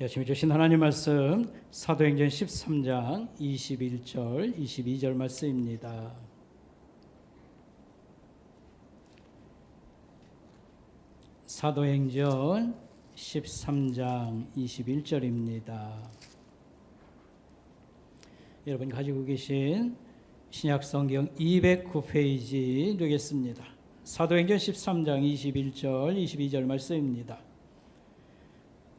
열심히 주신 하나님 말씀 사도행전 13장 21절 22절 말씀입니다. 사도행전 13장 21절입니다. 여러분이 가지고 계신 신약성경 209페이지 되겠습니다. 사도행전 13장 21절 22절 말씀입니다.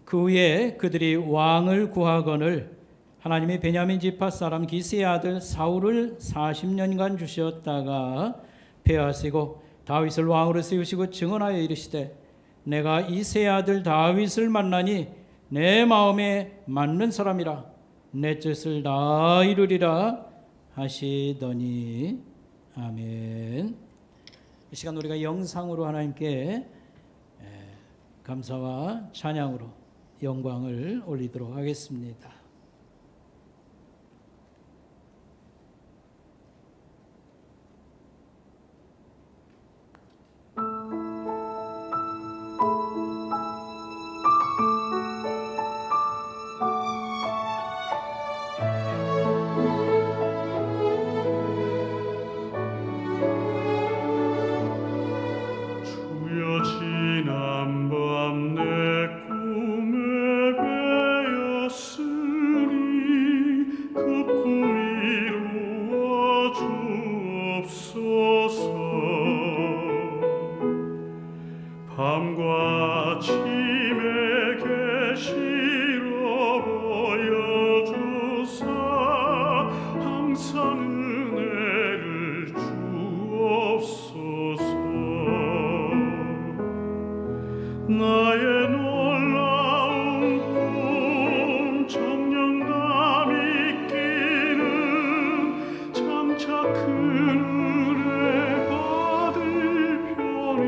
그 후에 그들이 왕을 구하거늘 하나님이 베냐민 지파 사람 기스의 아들 사울을 40년간 주셨다가 폐하시고 다윗을 왕으로 세우시고 증언하여 이르시되 내가 이새의 아들 다윗을 만나니 내 마음에 맞는 사람이라 내 뜻을 다 이루리라 하시더니 아멘. 이 시간 우리가 영상으로 하나님께 감사와 찬양으로 영광을 올리도록 하겠습니다. 밤과 침에 계시러 보여주사 항상 은혜를 주옵소서. 나의 놀라운 꿈 정령감 있기는 장차 큰 은혜 받을 편이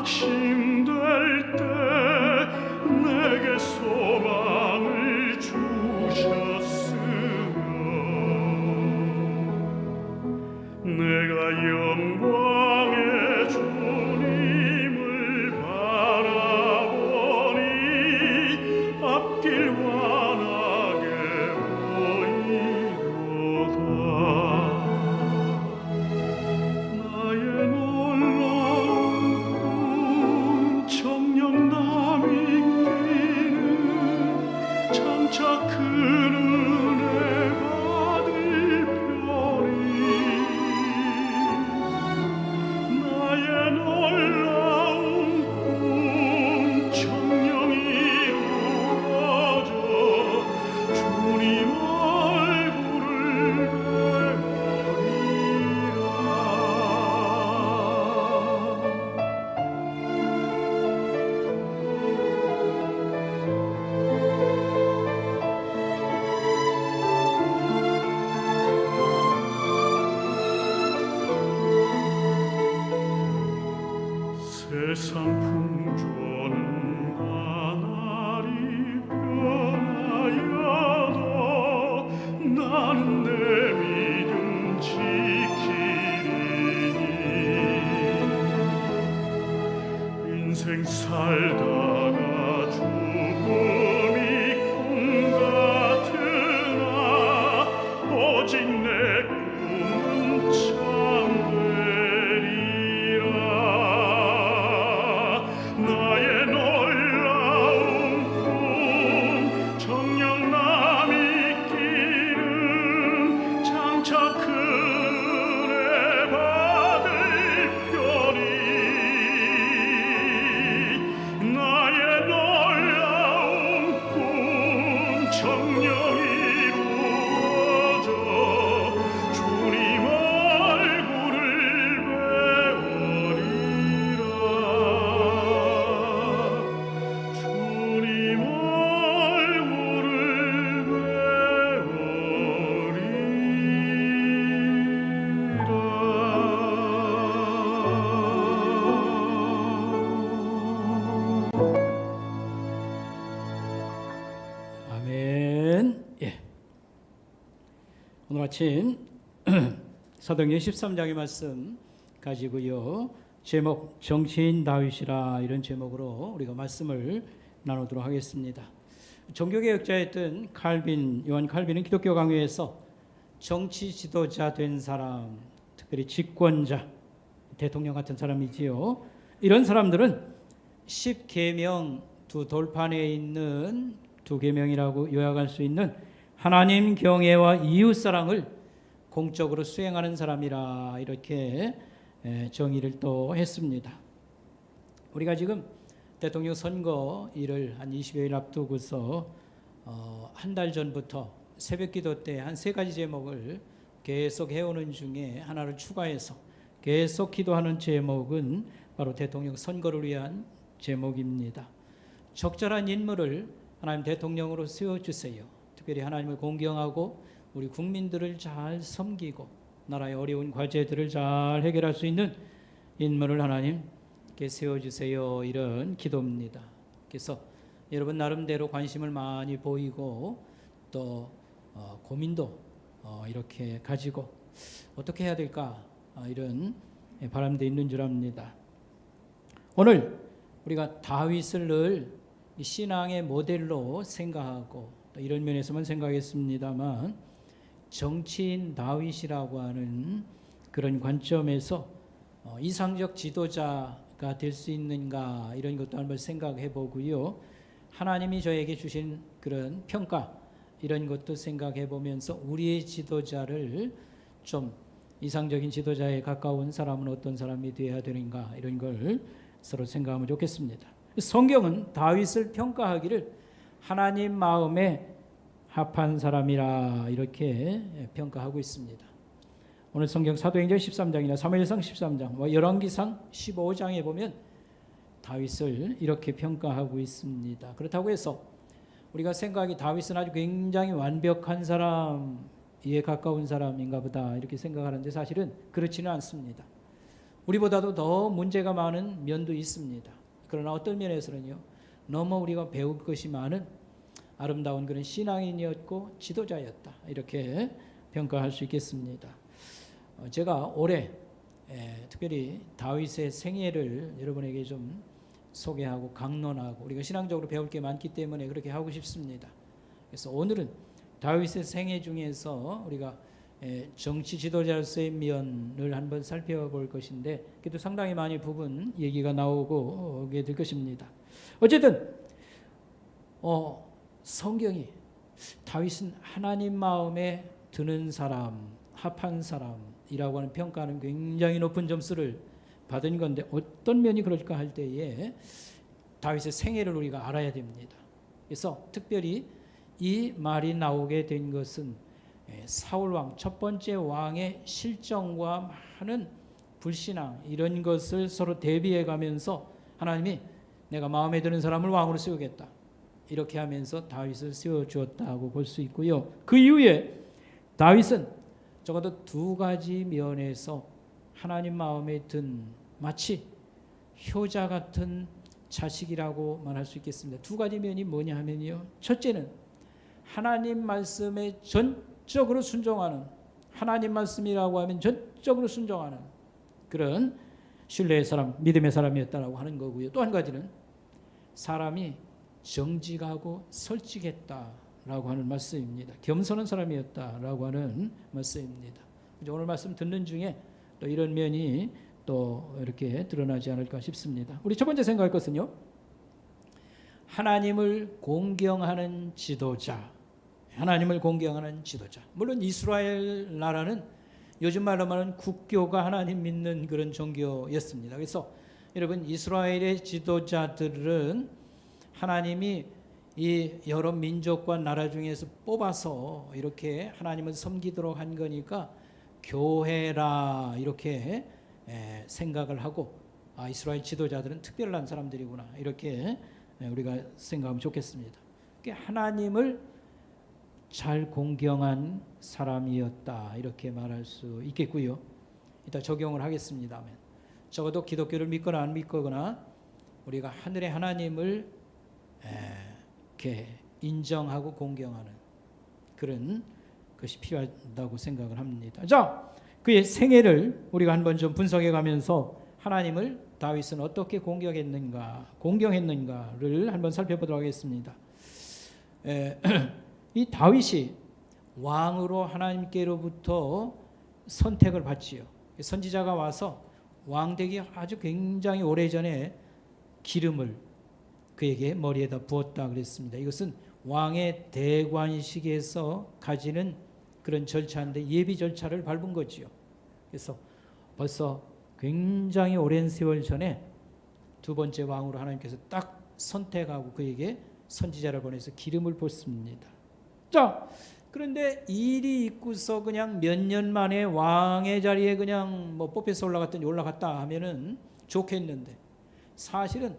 낙심될 때 내게 소망을 주셨으며 내가 영광의 주님을 바라보니 앞길 환하게 보이도다. 나의 정령남 있기는 장차 큰 은혜 받을 편이 나의 놀라운 꿈 청령이 이루어져 주님 얼굴을 뵈리라. 오늘 아침 사도행전 13장의 말씀 가지고요. 제목 정치인 다윗이라 이런 제목으로 우리가 말씀을 나누도록 하겠습니다. 종교개혁자였던 요한 칼빈은 기독교 강요에서 정치 지도자 된 사람, 특별히 집권자, 대통령 같은 사람이지요. 이런 사람들은 10계명 두 돌판에 있는 두 계명이라고 요약할 수 있는 하나님 경외와 이웃 사랑을 공적으로 수행하는 사람이라 이렇게 정의를 또 했습니다. 우리가 지금 대통령 선거일을 한 20여일 앞두고서 한 달 전부터 새벽기도 때 한 세 가지 제목을 계속 해오는 중에 하나를 추가해서 계속 기도하는 제목은 바로 대통령 선거를 위한 제목입니다. 적절한 인물을 하나님 대통령으로 세워주세요. 특별히 하나님을 공경하고 우리 국민들을 잘 섬기고 나라의 어려운 과제들을 잘 해결할 수 있는 인물을 하나님께 세워주세요. 이런 기도입니다. 그래서 여러분 나름대로 관심을 많이 보이고 또 고민도 이렇게 가지고 어떻게 해야 될까 이런 바람도 있는 줄 압니다. 오늘 우리가 다윗을 늘 신앙의 모델로 생각하고 또 이런 면에서만 생각했습니다만 정치인 다윗이라고 하는 그런 관점에서 이상적 지도자가 될 수 있는가 이런 것도 한번 생각해 보고요. 하나님이 저에게 주신 그런 평가 이런 것도 생각해 보면서 우리의 지도자를 좀 이상적인 지도자에 가까운 사람은 어떤 사람이 되어야 되는가 이런 걸 서로 생각하면 좋겠습니다. 성경은 다윗을 평가하기를 하나님 마음에 합한 사람이라 이렇게 평가하고 있습니다. 오늘 성경 사도행전 13장이나 사무엘상 13장, 열왕기상 15장에 보면 다윗을 이렇게 평가하고 있습니다. 그렇다고 해서 우리가 생각이 다윗은 아주 굉장히 완벽한 사람에 가까운 사람인가 보다 이렇게 생각하는데 사실은 그렇지는 않습니다. 우리보다도 더 문제가 많은 면도 있습니다. 그러나 어떤 면에서는요, 너무 우리가 배울 것이 많은 아름다운 그런 신앙인이었고 지도자였다 이렇게 평가할 수 있겠습니다. 제가 올해 특별히 다윗의 생애를 여러분에게 좀 소개하고 강론하고 우리가 신앙적으로 배울 게 많기 때문에 그렇게 하고 싶습니다. 그래서 오늘은 다윗의 생애 중에서 우리가 정치 지도자로서의 면을 한번 살펴볼 것인데 그래도 상당히 많이 부분 얘기가 나오게 될 것입니다. 어쨌든 성경이 다윗은 하나님 마음에 드는 사람, 합한 사람이라고 하는 평가는 굉장히 높은 점수를 받은 건데 어떤 면이 그럴까 할 때에 다윗의 생애를 우리가 알아야 됩니다. 그래서 특별히 이 말이 나오게 된 것은 사울 왕, 첫 번째 왕의 실정과 많은 불신앙 이런 것을 서로 대비해 가면서 하나님이 내가 마음에 드는 사람을 왕으로 세우겠다 이렇게 하면서 다윗을 세워주었다고 볼 수 있고요. 그 이후에 다윗은 적어도 두 가지 면에서 하나님 마음에 든 마치 효자 같은 자식이라고 말할 수 있겠습니다. 두 가지 면이 뭐냐 하면요. 첫째는 하나님 말씀에 전적으로 순종하는, 하나님 말씀이라고 하면 전적으로 순종하는 그런 신뢰의 사람, 믿음의 사람이었다라고 하는 거고요. 또 한 가지는 사람이 정직하고 솔직했다라고 하는 말씀입니다. 겸손한 사람이었다라고 하는 말씀입니다. 오늘 말씀 듣는 중에 또 이런 면이 또 이렇게 드러나지 않을까 싶습니다. 우리 첫 번째 생각할 것은요. 하나님을 공경하는 지도자. 하나님을 공경하는 지도자. 물론 이스라엘 나라는 요즘 말로 말하는 국교가 하나님 믿는 그런 종교였습니다. 그래서 여러분 이스라엘의 지도자들은 하나님이 이 여러 민족과 나라 중에서 뽑아서 이렇게 하나님을 섬기도록 한 거니까 교회라 이렇게 생각을 하고 이스라엘 지도자들은 특별한 사람들이구나 이렇게 우리가 생각하면 좋겠습니다. 하나님을 잘 공경한 사람이었다 이렇게 말할 수 있겠고요. 이따 적용을 하겠습니다만 적어도 기독교를 믿거나 안 믿거나 우리가 하늘의 하나님을 이렇게 인정하고 공경하는 그런 그것이 필요하다고 생각을 합니다. 자, 그의 생애를 우리가 한번 좀 분석해 가면서 하나님을 다윗은 어떻게 공경했는가를 한번 살펴보도록 하겠습니다. 이 다윗이 왕으로 하나님께로부터 선택을 받지요. 선지자가 와서 왕되기 아주 굉장히 오래전에 기름을 그에게 머리에다 부었다 그랬습니다. 이것은 왕의 대관식에서 가지는 그런 절차인데 예비 절차를 밟은 거지요. 그래서 벌써 굉장히 오랜 세월 전에 두 번째 왕으로 하나님께서 딱 선택하고 그에게 선지자를 보내서 기름을 붓습니다. 자, 그런데 일이 있고서 그냥 몇 년 만에 왕의 자리에 그냥 뭐 뽑혀서 올라갔더니 올라갔다 하면은 좋겠는데, 사실은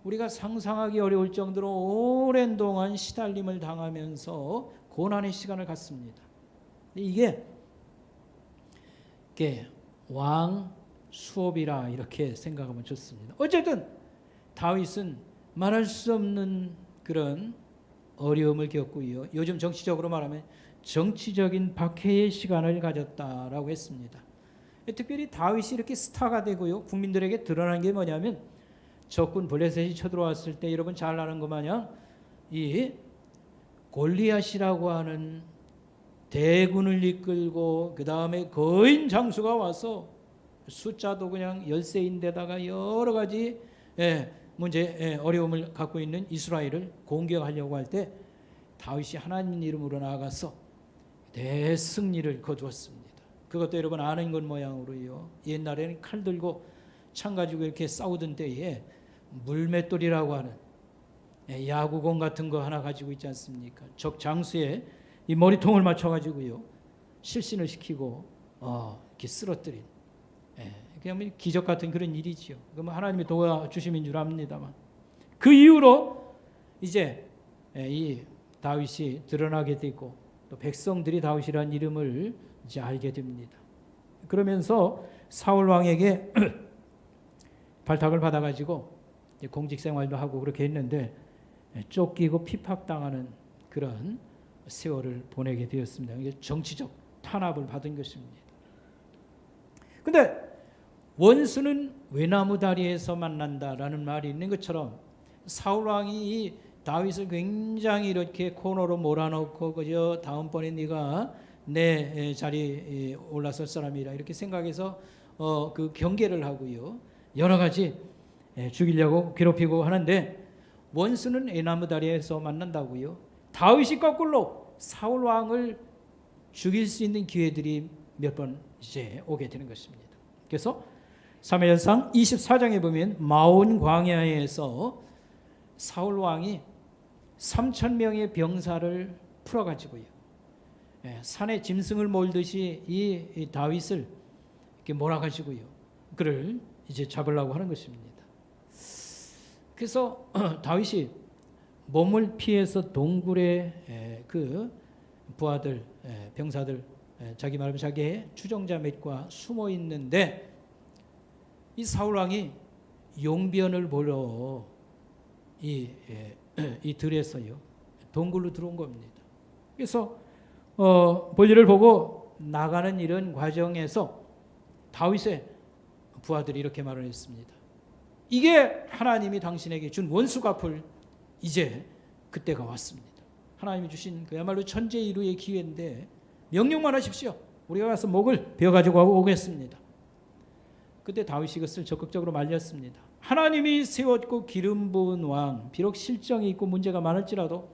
우리가 상상하기 어려울 정도로 오랜 동안 시달림을 당하면서 고난의 시간을 갖습니다. 이게 왕 수업이라 이렇게 생각하면 좋습니다. 어쨌든 다윗은 말할 수 없는 그런 어려움을 겪고요. 요즘 정치적으로 말하면 정치적인 박해의 시간을 가졌다라고 했습니다. 특별히 다윗이 이렇게 스타가 되고요. 국민들에게 드러난 게 뭐냐면 적군 블레셋이 쳐들어왔을 때 여러분 잘 아는 것 마냥 이 골리앗이라고 하는 대군을 이끌고 그 다음에 거인 장수가 와서 숫자도 그냥 10세인데다가 여러 가지 어려움을 갖고 있는 이스라엘을 공격하려고 할 때 다윗이 하나님 이름으로 나아가서 대승리를 거두었습니다. 그것도 여러분 아는 것 모양으로요. 옛날에는 칼 들고 창 가지고 이렇게 싸우던 때에 물맷돌이라고 하는 야구공 같은 거 하나 가지고 있지 않습니까? 적 장수에 이 머리통을 맞춰가지고요 실신을 시키고 이렇게 쓰러뜨린 그냥 기적 같은 그런 일이지요. 그럼 하나님의 도와주심인 줄 압니다만 그 이후로 이제 이 다윗이 드러나게 되고 또 백성들이 다윗이라는 이름을 이제 알게 됩니다. 그러면서 사울 왕에게 발탁을 받아가지고 공직 생활도 하고 그렇게 했는데 쫓기고 핍박당하는 그런 세월을 보내게 되었습니다. 이게 정치적 탄압을 받은 것입니다. 근데 원수는 외나무 다리에서 만난다라는 말이 있는 것처럼 사울 왕이 이 다윗을 굉장히 이렇게 코너로 몰아넣고 그저 다음번에 네가 내 자리에 올라설 사람이라 이렇게 생각해서 그 경계를 하고요. 여러 가지 죽이려고 괴롭히고 하는데 원수는 외나무 다리에서 만난다고요. 다윗이 거꾸로 사울 왕을 죽일 수 있는 기회들이 몇 번 이제 오게 되는 것입니다. 그래서 사무엘상 24장에 보면 마온 광야에서 사울 왕이 3,000명의 병사를 풀어가지고요. 산에 짐승을 몰듯이 이 다윗을 이렇게 몰아가지고요. 그를 이제 잡으려고 하는 것입니다. 그래서 다윗이 몸을 피해서 동굴에 그 부하들, 병사들, 자기 말하면 자기의 추종자 몇과 숨어 있는데 이 사울 왕이 용변을 보러 이 들에서요 동굴로 들어온 겁니다. 그래서 볼일을 보고 나가는 이런 과정에서 다윗의 부하들이 이렇게 말을 했습니다. 이게 하나님이 당신에게 준 원수 갚을 이제 그때가 왔습니다. 하나님이 주신 그야말로 천재일우의 기회인데 명령만 하십시오. 우리가 가서 목을 베어가지고 오겠습니다. 그때 다윗이 이것을 적극적으로 말렸습니다. 하나님이 세웠고 기름 부은 왕, 비록 실정이 있고 문제가 많을지라도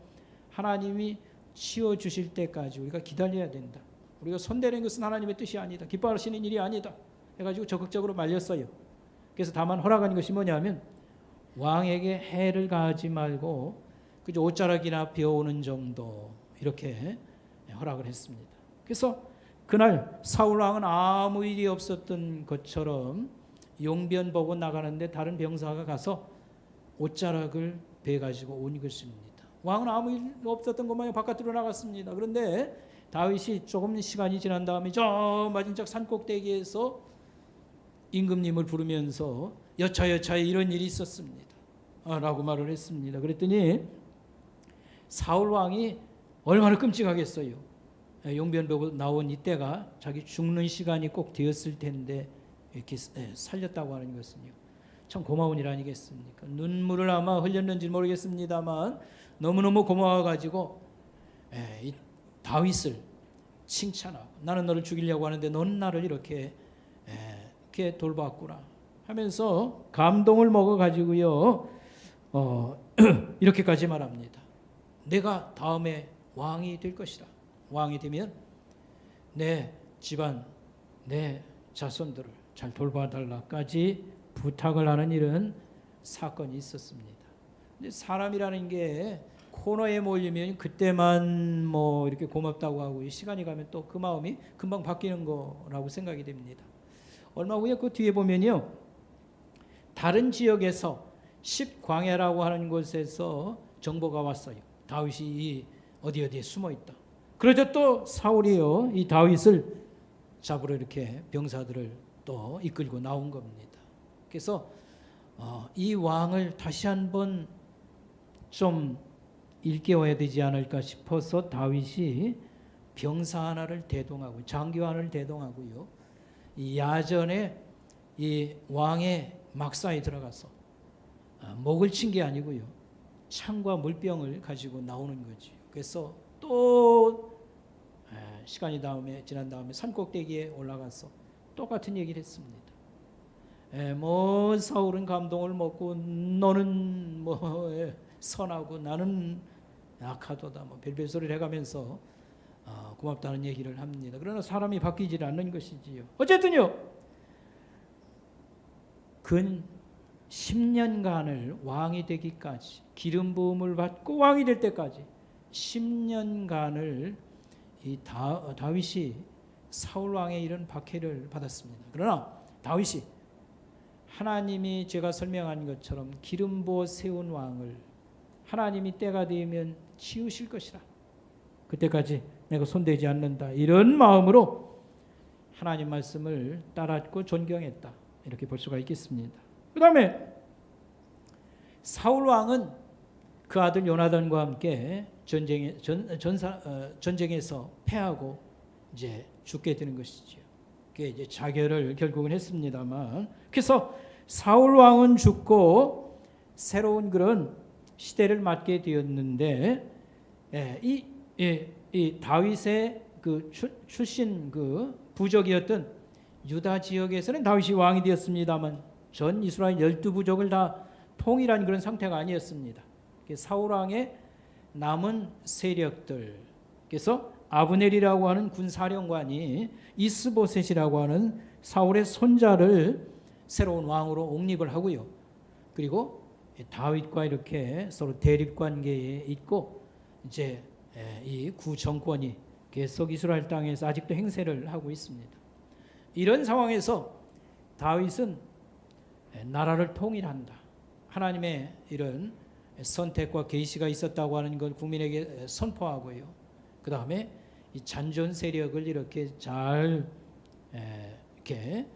하나님이 치워주실 때까지 우리가 기다려야 된다. 우리가 손대는 것은 하나님의 뜻이 아니다. 기뻐하시는 일이 아니다. 해가지고 적극적으로 말렸어요. 그래서 다만 허락한 것이 뭐냐면 왕에게 해를 가하지 말고 그저 옷자락이나 베어오는 정도 이렇게 허락을 했습니다. 그래서 그날 사울 왕은 아무 일이 없었던 것처럼 용변 보고 나가는데 다른 병사가 가서 옷자락을 베가지고 온 것입니다. 왕은 아무 일 없었던 것마냥 바깥으로 나갔습니다. 그런데 다윗이 조금 시간이 지난 다음에 저 맞은쪽 산꼭대기에서 임금님을 부르면서 여차여차에 이런 일이 있었습니다. 라고 말을 했습니다. 그랬더니 사울 왕이 얼마나 끔찍하겠어요. 용변 나온 이때가 자기 죽는 시간이 꼭 되었을 텐데 이렇게 살렸다고 하는 것은요, 참 고마운 일 아니겠습니까? 눈물을 아마 흘렸는지 모르겠습니다만 너무너무 고마워가지고 이 다윗을 칭찬하고, 나는 너를 죽이려고 하는데 너는 나를 이렇게 돌봤구나 하면서 감동을 먹어가지고요, 이렇게까지 말합니다. 내가 다음에 왕이 될 것이라. 왕이 되면 내 집안, 내 자손들을 잘 돌봐달라까지 부탁을 하는 이런 사건이 있었습니다. 근데 사람이라는 게 코너에 몰리면 그때만 뭐 이렇게 고맙다고 하고, 시간이 가면 또 그 마음이 금방 바뀌는 거라고 생각이 됩니다. 얼마 후에 그 뒤에 보면요, 다른 지역에서 십광야라고 하는 곳에서 정보가 왔어요. 다윗이 어디에 숨어 있다. 그러자 또 사울이요, 이 다윗을 잡으러 이렇게 병사들을 또 이끌고 나온 겁니다. 그래서 이 왕을 다시 한번 좀 일깨워야 되지 않을까 싶어서 다윗이 병사 하나를 대동하고, 장교 하나를 대동하고요, 이 야전에 이 왕의 막사에 들어가서 목을 친 게 아니고요, 창과 물병을 가지고 나오는 거지. 그래서 또 시간이 지난 다음에 산꼭대기에 올라가서 똑같은 얘기를 했습니다. 뭐 사울은 감동을 먹고 너는 뭐 선하고 나는 약하도다, 뭐 별별 소리를 해가면서 고맙다는 얘기를 합니다. 그러나 사람이 바뀌지 않는 것이지요. 어쨌든요, 근 10년간을 왕이 되기까지, 기름 부음을 받고 왕이 될 때까지 10년간을 이 다윗이 사울 왕의 이런 박해를 받았습니다. 그러나 다윗이 하나님이 제가 설명한 것처럼 기름 부어 세운 왕을 하나님이 때가 되면 치우실 것이라, 그때까지 내가 손대지 않는다, 이런 마음으로 하나님 말씀을 따랐고 존경했다, 이렇게 볼 수가 있겠습니다. 그 다음에 사울 왕은 그 아들 요나단과 함께 전쟁에서 패하고 이제 죽게 되는 것이죠. 그게 이제 자결을 결국은 했습니다만, 그래서 사울 왕은 죽고 새로운 그런 시대를 맞게 되었는데, 이 다윗의 그 출신 그 부족이었던 유다 지역에서는 다윗이 왕이 되었습니다만 전 이스라엘 12부족을 다 통일한 그런 상태가 아니었습니다. 사울 왕의 남은 세력들, 그래서 아브넬이라고 하는 군사령관이 이스보셋이라고 하는 사울의 손자를 새로운 왕으로 옹립을 하고요, 그리고 다윗과 이렇게 서로 대립 관계에 있고, 이제 이 구정권이 계속 이스라엘 땅에서 아직도 행세를 하고 있습니다. 이런 상황에서 다윗은 나라를 통일한다, 하나님의 이런 선택과 계시가 있었다고 하는 걸 국민에게 선포하고요, 그 다음에 이 잔존 세력을 이렇게 잘 이렇게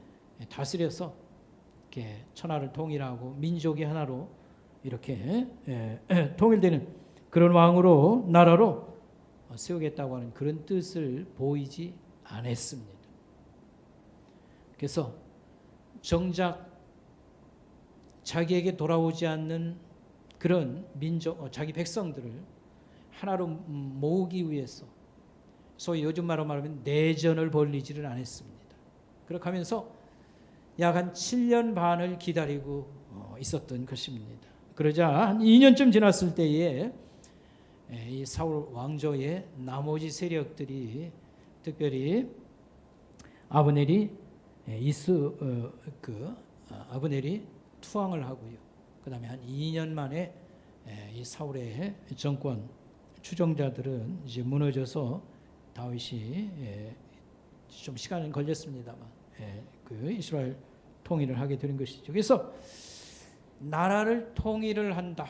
다스려서 이렇게 천하를 통일하고 민족이 하나로 이렇게 통일되는 그런 왕으로, 나라로 세우겠다고 하는 그런 뜻을 보이지 않았습니다. 그래서 정작 자기에게 돌아오지 않는 그런 민족, 자기 백성들을 하나로 모으기 위해서 소위 요즘 말로 말하면 내전을 벌이지를 않았습니다. 그렇게 하면서 약 한 7년 반을 기다리고 있었던 것입니다. 그러자 한 2년쯤 지났을 때에 이 사울 왕조의 나머지 세력들이, 특별히 아브넬이 아브넬이 투항을 하고요, 그 다음에 한 2년 만에 이 사울의 정권 추종자들은 이제 무너져서 다윗이 좀 시간은 걸렸습니다만 그 이스라엘 통일을 하게 되는 것이죠. 그래서 나라를 통일을 한다,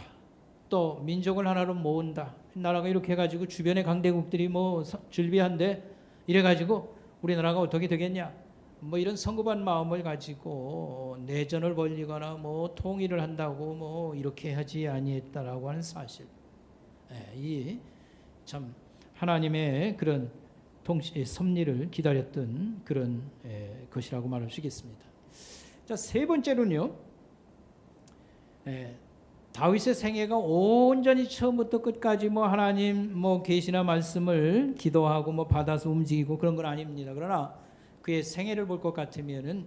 또 민족을 하나로 모은다, 나라가 이렇게 해가지고 주변의 강대국들이 뭐 즐비한데 이래가지고 우리나라가 어떻게 되겠냐, 뭐 이런 성급한 마음을 가지고 내전을 벌이거나 뭐 통일을 한다고 뭐 이렇게 하지 아니했다라고 하는 사실, 이 참 하나님의 그런 섭리를 기다렸던 그런 것이라고 말할 수 있겠습니다. 자, 세 번째로는요, 다윗의 생애가 온전히 처음부터 끝까지 하나님 계시나 말씀을 기도하고 받아서 움직이고 그런 건 아닙니다. 그러나 그의 생애를 볼 것 같으면은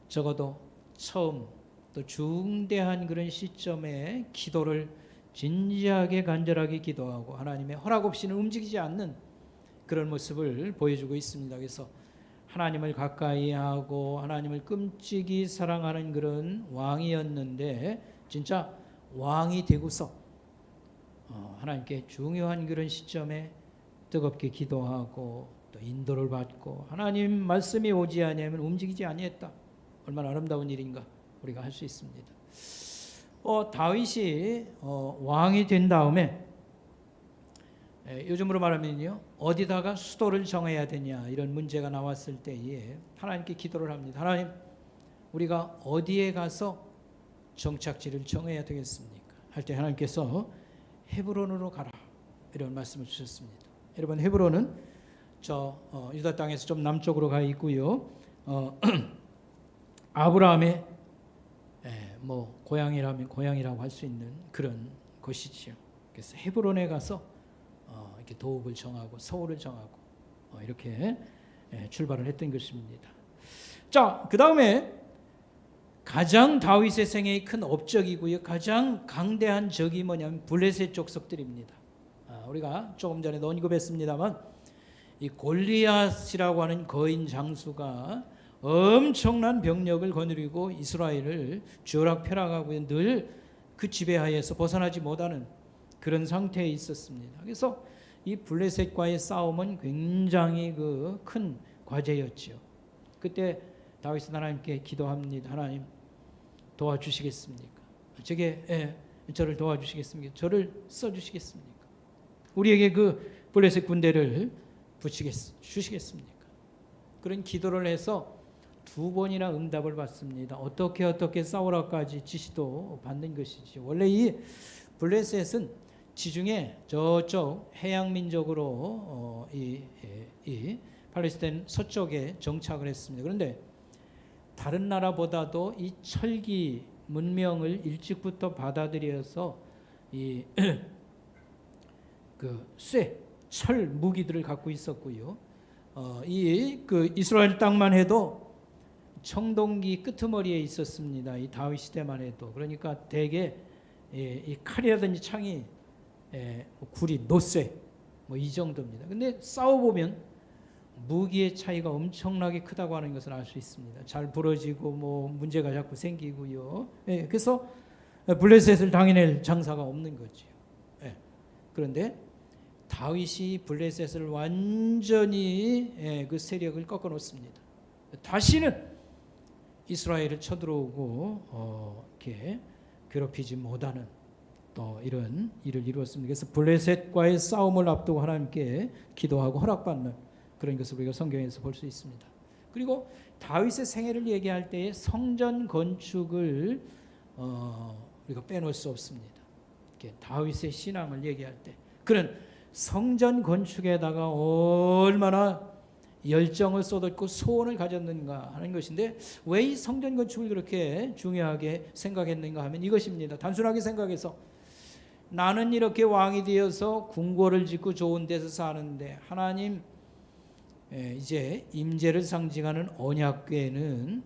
적어도 처음 또 중대한 그런 시점에 기도를 진지하게 간절하게 기도하고 하나님의 허락 없이는 움직이지 않는 그런 모습을 보여주고 있습니다. 그래서 하나님을 가까이 하고 하나님을 끔찍이 사랑하는 그런 왕이었는데 진짜 왕이 되고서 하나님께 중요한 그런 시점에 뜨겁게 기도하고 또 인도를 받고 하나님 말씀이 오지 아니하면 움직이지 아니했다. 얼마나 아름다운 일인가 우리가 할 수 있습니다. 다윗이 왕이 된 다음에 요즘으로 말하면요, 어디다가 수도를 정해야 되냐 이런 문제가 나왔을 때에 하나님께 기도를 합니다. 하나님, 우리가 어디에 가서 정착지를 정해야 되겠습니까? 할 때 하나님께서 헤브론으로 가라 이런 말씀을 주셨습니다. 여러분, 헤브론은 저 유다 땅에서 좀 남쪽으로 가 있고요. 아브라함의 고향이라면 고향이라고 할 수 있는 그런 곳이지요. 그래서 헤브론에 가서 이렇게 도읍을 정하고 서울을 정하고 이렇게 출발을 했던 것입니다. 자, 그 다음에 가장 다윗의 생애의 큰 업적이고요, 가장 강대한 적이 뭐냐면 블레셋 족속들입니다. 우리가 조금 전에도 언급했습니다만 이 골리앗이라고 하는 거인 장수가 엄청난 병력을 거느리고 이스라엘을 쥐어락펴락하고 늘 그 지배하에서 벗어나지 못하는 그런 상태에 있었습니다. 그래서 이 블레셋과의 싸움은 굉장히 큰 과제였죠. 그때 다윗은 하나님께 기도합니다. 하나님, 도와주시겠습니까? 저를 도와주시겠습니까? 저를 써주시겠습니까? 우리에게 그 블레셋 군대를 주시겠습니까? 그런 기도를 해서 2번이나 응답을 받습니다. 어떻게 싸우라까지 지시도 받는 것이지. 원래 이 블레셋은 지중해 저쪽 해양 민족으로 이 팔레스타인 서쪽에 정착을 했습니다. 그런데 다른 나라보다도 이 철기 문명을 일찍부터 받아들여서 이 철 무기들을 갖고 있었고요. 이스라엘 땅만 해도 청동기 끄트머리에 있었습니다. 이 다윗 시대만 해도. 그러니까 대개 이 칼이라든지 창이 구리, 노쇠 이 정도입니다. 근데 싸워보면 무기의 차이가 엄청나게 크다고 하는 것을 알 수 있습니다. 잘 부러지고 문제가 자꾸 생기고요. 그래서 블레셋을 당해낼 장사가 없는 거죠. 그런데 다윗이 블레셋을 완전히 그 세력을 꺾어 놓습니다. 다시는 이스라엘을 쳐들어오고 이렇게 괴롭히지 못하는 또 이런 일을 이루었습니다. 그래서 블레셋과의 싸움을 앞두고 하나님께 기도하고 허락받는 그런 것을 우리가 성경에서 볼 수 있습니다. 그리고 다윗의 생애를 얘기할 때에 성전 건축을 우리가 빼놓을 수 없습니다. 이렇게 다윗의 신앙을 얘기할 때 그런 성전 건축에다가 얼마나 열정을 쏟았고 소원을 가졌는가 하는 것인데, 왜 이 성전 건축을 그렇게 중요하게 생각했는가 하면 이것입니다. 단순하게 생각해서 나는 이렇게 왕이 되어서 궁궐을 짓고 좋은 데서 사는데 하나님 이제 임재를 상징하는 언약궤는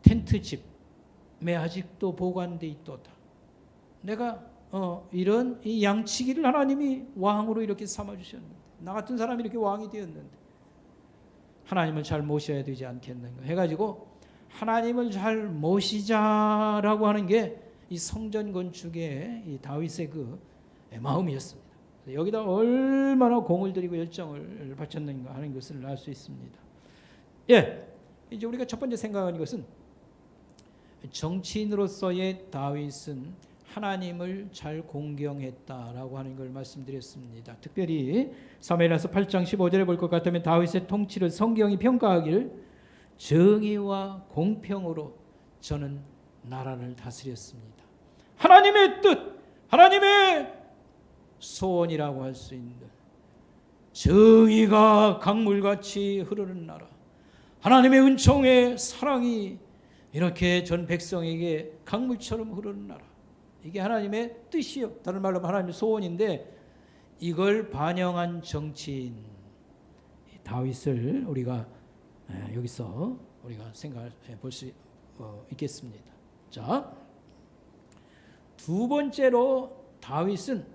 텐트집에 아직도 보관돼 있도다. 내가 이런 이 양치기를 하나님이 왕으로 이렇게 삼아주셨는데, 나 같은 사람이 이렇게 왕이 되었는데 하나님을 잘 모셔야 되지 않겠는가 해가지고 하나님을 잘 모시자라고 하는 게 이 성전 건축의 이 다윗의 그 마음이었습니다. 여기다 얼마나 공을 들이고 열정을 바쳤는가 하는 것을 알 수 있습니다. 이제 우리가 첫 번째 생각하는 것은 정치인으로서의 다윗은 하나님을 잘 공경했다라고 하는 걸 말씀드렸습니다. 특별히 사무엘하서 8장 15절에 볼 것 같으면 다윗의 통치를 성경이 평가하기를 정의와 공평으로 저는 나라를 다스렸습니다. 하나님의 뜻, 하나님의 소원이라고 할 수 있는 정의가 강물같이 흐르는 나라, 하나님의 은총의 사랑이 이렇게 전 백성에게 강물처럼 흐르는 나라, 이게 하나님의 뜻이요, 다른 말로 하나님의 소원인데 이걸 반영한 정치인 다윗을 우리가 여기서 우리가 생각해 볼 수 있겠습니다. 자, 두 번째로 다윗은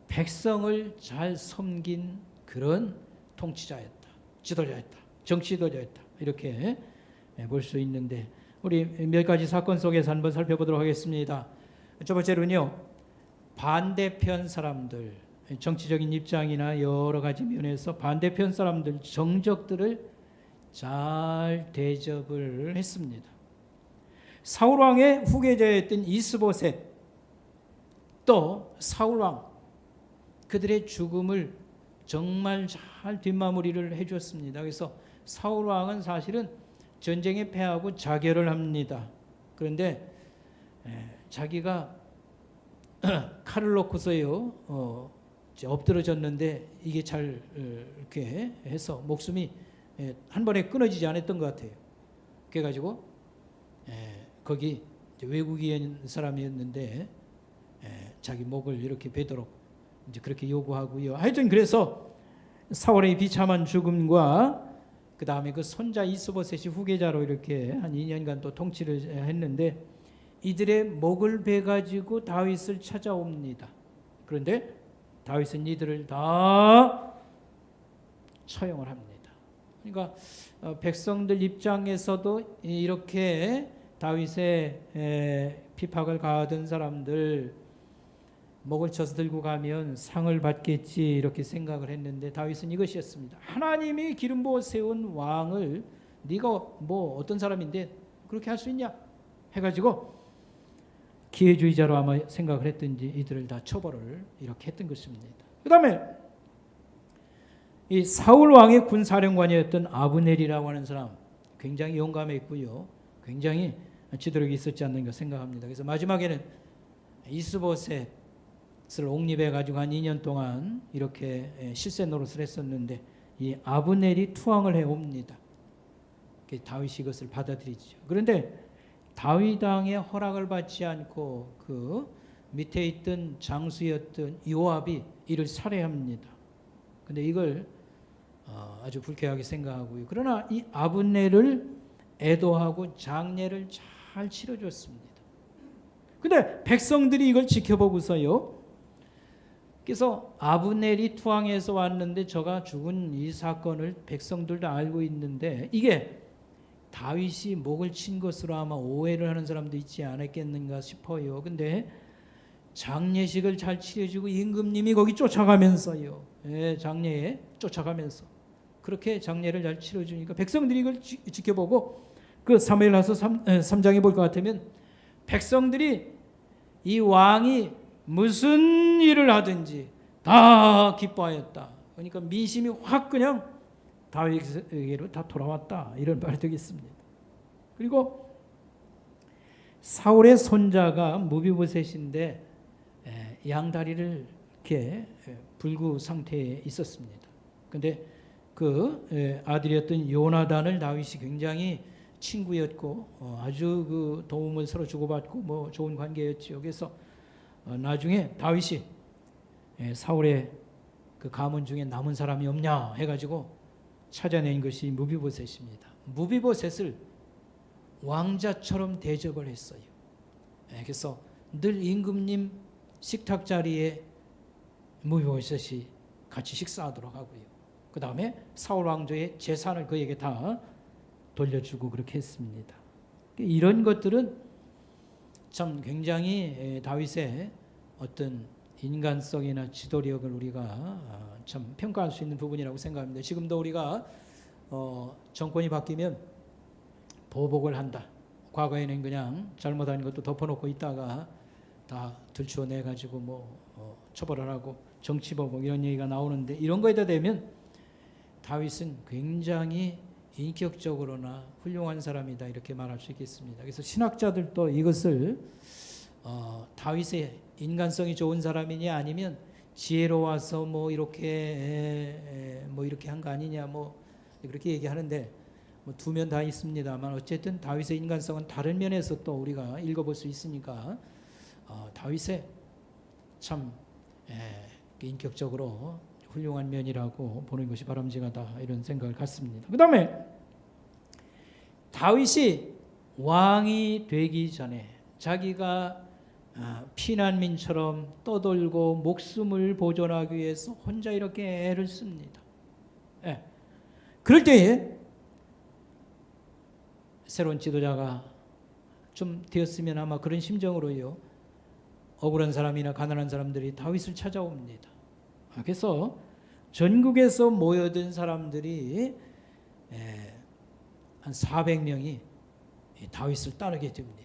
백성을 잘 섬긴 그런 통치자였다, 지도자였다, 정치 지도자였다, 이렇게 볼 수 있는데 우리 몇 가지 사건 속에서 한번 살펴보도록 하겠습니다. 첫 번째로는요, 반대편 사람들, 정치적인 입장이나 여러 가지 면에서 반대편 사람들, 정적들을 잘 대접을 했습니다. 사울왕의 후계자였던 이스보셋, 또 사울왕, 그들의 죽음을 정말 잘 뒷마무리를 해주었습니다. 그래서 사울왕은 사실은 전쟁에 패하고 자결을 합니다. 그런데 자기가 칼을 놓고서요 엎드러졌는데 이게 잘 이렇게 해서 목숨이 한 번에 끊어지지 않았던 것 같아요. 그래가지고 거기 외국인 사람이었는데 자기 목을 이렇게 베도록 이제 그렇게 요구하고요. 하여튼 그래서 사울의 비참한 죽음과 그 다음에 그 손자 이스보셋이 후계자로 이렇게 한 2년간 또 통치를 했는데 이들의 목을 베 가지고 다윗을 찾아옵니다. 그런데 다윗은 이들을 다 처형을 합니다. 그러니까 백성들 입장에서도 이렇게 다윗의 핍박을 가하던 사람들 목을 쳐서 들고 가면 상을 받겠지 이렇게 생각을 했는데 다윗은 이것이었습니다. 하나님이 기름 부어 세운 왕을 네가 뭐 어떤 사람인데 그렇게 할 수 있냐 해가지고 기회주의자로 아마 생각을 했든지 이들을 다 처벌을 이렇게 했던 것입니다. 그 다음에 이 사울 왕의 군사령관이었던 아브넬이라고 하는 사람 굉장히 용감했고요, 굉장히 지도력이 있었지 않는가 생각합니다. 그래서 마지막에는 이스보셋을 옥립해 가지고 한 2년 동안 이렇게 실세 노릇을 했었는데 이 아브넬이 투항을 해옵니다. 다윗이 이것을 받아들이죠. 그런데 다윗 왕의 허락을 받지 않고 그 밑에 있던 장수였던 요압이 이를 살해합니다. 근데 이걸 아주 불쾌하게 생각하고요. 그러나 이 아브넬을 애도하고 장례를 잘 치러줬습니다. 근데 백성들이 이걸 지켜보고서요, 그래서 아브넬이 투항해서 왔는데 저가 죽은 이 사건을 백성들도 알고 있는데 이게 다윗이 목을 친 것으로 아마 오해를 하는 사람도 있지 않았겠는가 싶어요. 근데 장례식을 잘 치러주고 임금님이 거기 쫓아가면서요, 장례에 쫓아가면서 그렇게 장례를 잘 치러주니까 백성들이 이걸 지켜보고 그 사무엘하서 3장에 볼 것 같으면 백성들이 이 왕이 무슨 일을 하든지 다 기뻐하였다. 그러니까 민심이 확 그냥 다윗에게로 다 돌아왔다, 이런 말이 되겠습니다. 그리고 사울의 손자가 무비보셋인데 양다리를 이렇게 불구 상태에 있었습니다. 그런데 그 아들이었던 요나단을 다윗이 굉장히 친구였고 아주 그 도움을 서로 주고받고 뭐 좋은 관계였죠. 그래서 나중에 다윗이 사울의 그 가문 중에 남은 사람이 없냐 해가지고 찾아낸 것이 무비보셋입니다. 무비보셋을 왕자처럼 대접을 했어요. 그래서 늘 임금님 식탁 자리에 무비보셋이 같이 식사하도록 하고요. 그 다음에 사울 왕조의 재산을 그에게 다 돌려주고 그렇게 했습니다. 이런 것들은 참 굉장히 다윗의 어떤 인간성이나 지도력을 우리가 참 평가할 수 있는 부분이라고 생각합니다. 지금도 우리가 정권이 바뀌면 보복을 한다. 과거에는 그냥 잘못한 것도 덮어놓고 있다가 다 들추어내가지고 뭐 처벌을 하고 정치보복 이런 얘기가 나오는데 이런 거에다 대면 다윗은 굉장히 인격적으로나 훌륭한 사람이다, 이렇게 말할 수 있겠습니다. 그래서 신학자들도 이것을 다윗의 인간성이 좋은 사람이냐 아니면 지혜로워서 뭐 이렇게 한 거 아니냐 뭐 그렇게 얘기하는데 뭐 두 면 다 있습니다만 어쨌든 다윗의 인간성은 다른 면에서 또 우리가 읽어볼 수 있으니까 다윗의 참 인격적으로 훌륭한 면이라고 보는 것이 바람직하다 이런 생각을 갖습니다. 그 다음에 다윗이 왕이 되기 전에 자기가 피난민처럼 떠돌고 목숨을 보존하기 위해서 혼자 이렇게 애를 씁니다. 그럴 때에 새로운 지도자가 좀 되었으면 아마 그런 심정으로요 억울한 사람이나 가난한 사람들이 다윗을 찾아옵니다. 그래서 전국에서 모여든 사람들이 한 400명이 다윗을 따르게 됩니다.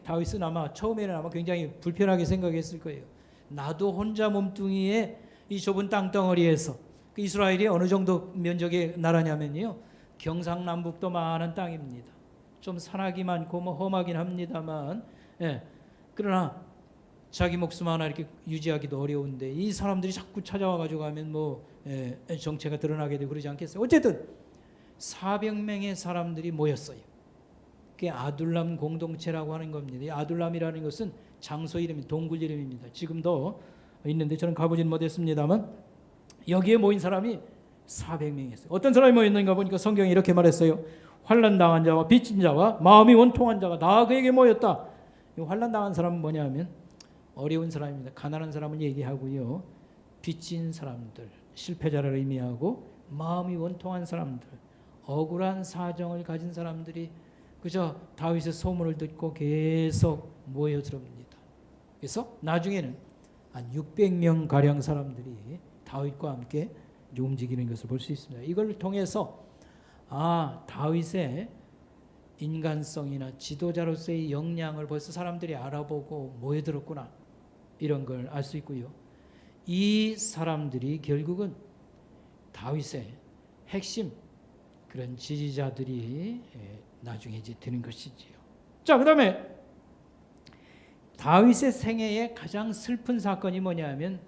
다윗은 아마 처음에는 아마 굉장히 불편하게 생각했을 거예요. 나도 혼자 몸뚱이에 이 좁은 땅덩어리에서 이스라엘이 어느 정도 면적의 나라냐면요 경상남북도 많은 땅입니다. 좀 산악이 많고 뭐 험하긴 합니다만 그러나 자기 목숨 하나 이렇게 유지하기도 어려운데 이 사람들이 자꾸 찾아와 가지고 하면 뭐 정체가 드러나게 되고 그러지 않겠어요. 어쨌든 400명의 사람들이 모였어요. 그게 아둘람 공동체라고 하는 겁니다. 이 아둘람이라는 것은 장소 이름이 동굴 이름입니다. 지금도 있는데 저는 가보진 못했습니다만 여기에 모인 사람이 400명이었어요. 어떤 사람이 모였는가 보니까 성경이 이렇게 말했어요. 환난당한 자와 빚진 자와 마음이 원통한 자가 다 그에게 모였다. 이 환난당한 사람은 뭐냐면 어려운 사람입니다. 가난한 사람은 얘기하고요. 빚진 사람들, 실패자를 의미하고 마음이 원통한 사람들, 억울한 사정을 가진 사람들이 그저 다윗의 소문을 듣고 계속 모여들옵니다. 그래서 나중에는 한 600명 가량 사람들이 다윗과 함께 움직이는 것을 볼 수 있습니다. 이걸 통해서 다윗의 인간성이나 지도자로서의 역량을 벌써 사람들이 알아보고 모여들었구나 이런 걸 알 수 있고요. 이 사람들이 결국은 다윗의 핵심 그런 지지자들이 나중에 이제 되는 것이지요. 자, 그다음에 다윗의 생애의 가장 슬픈 사건이 뭐냐면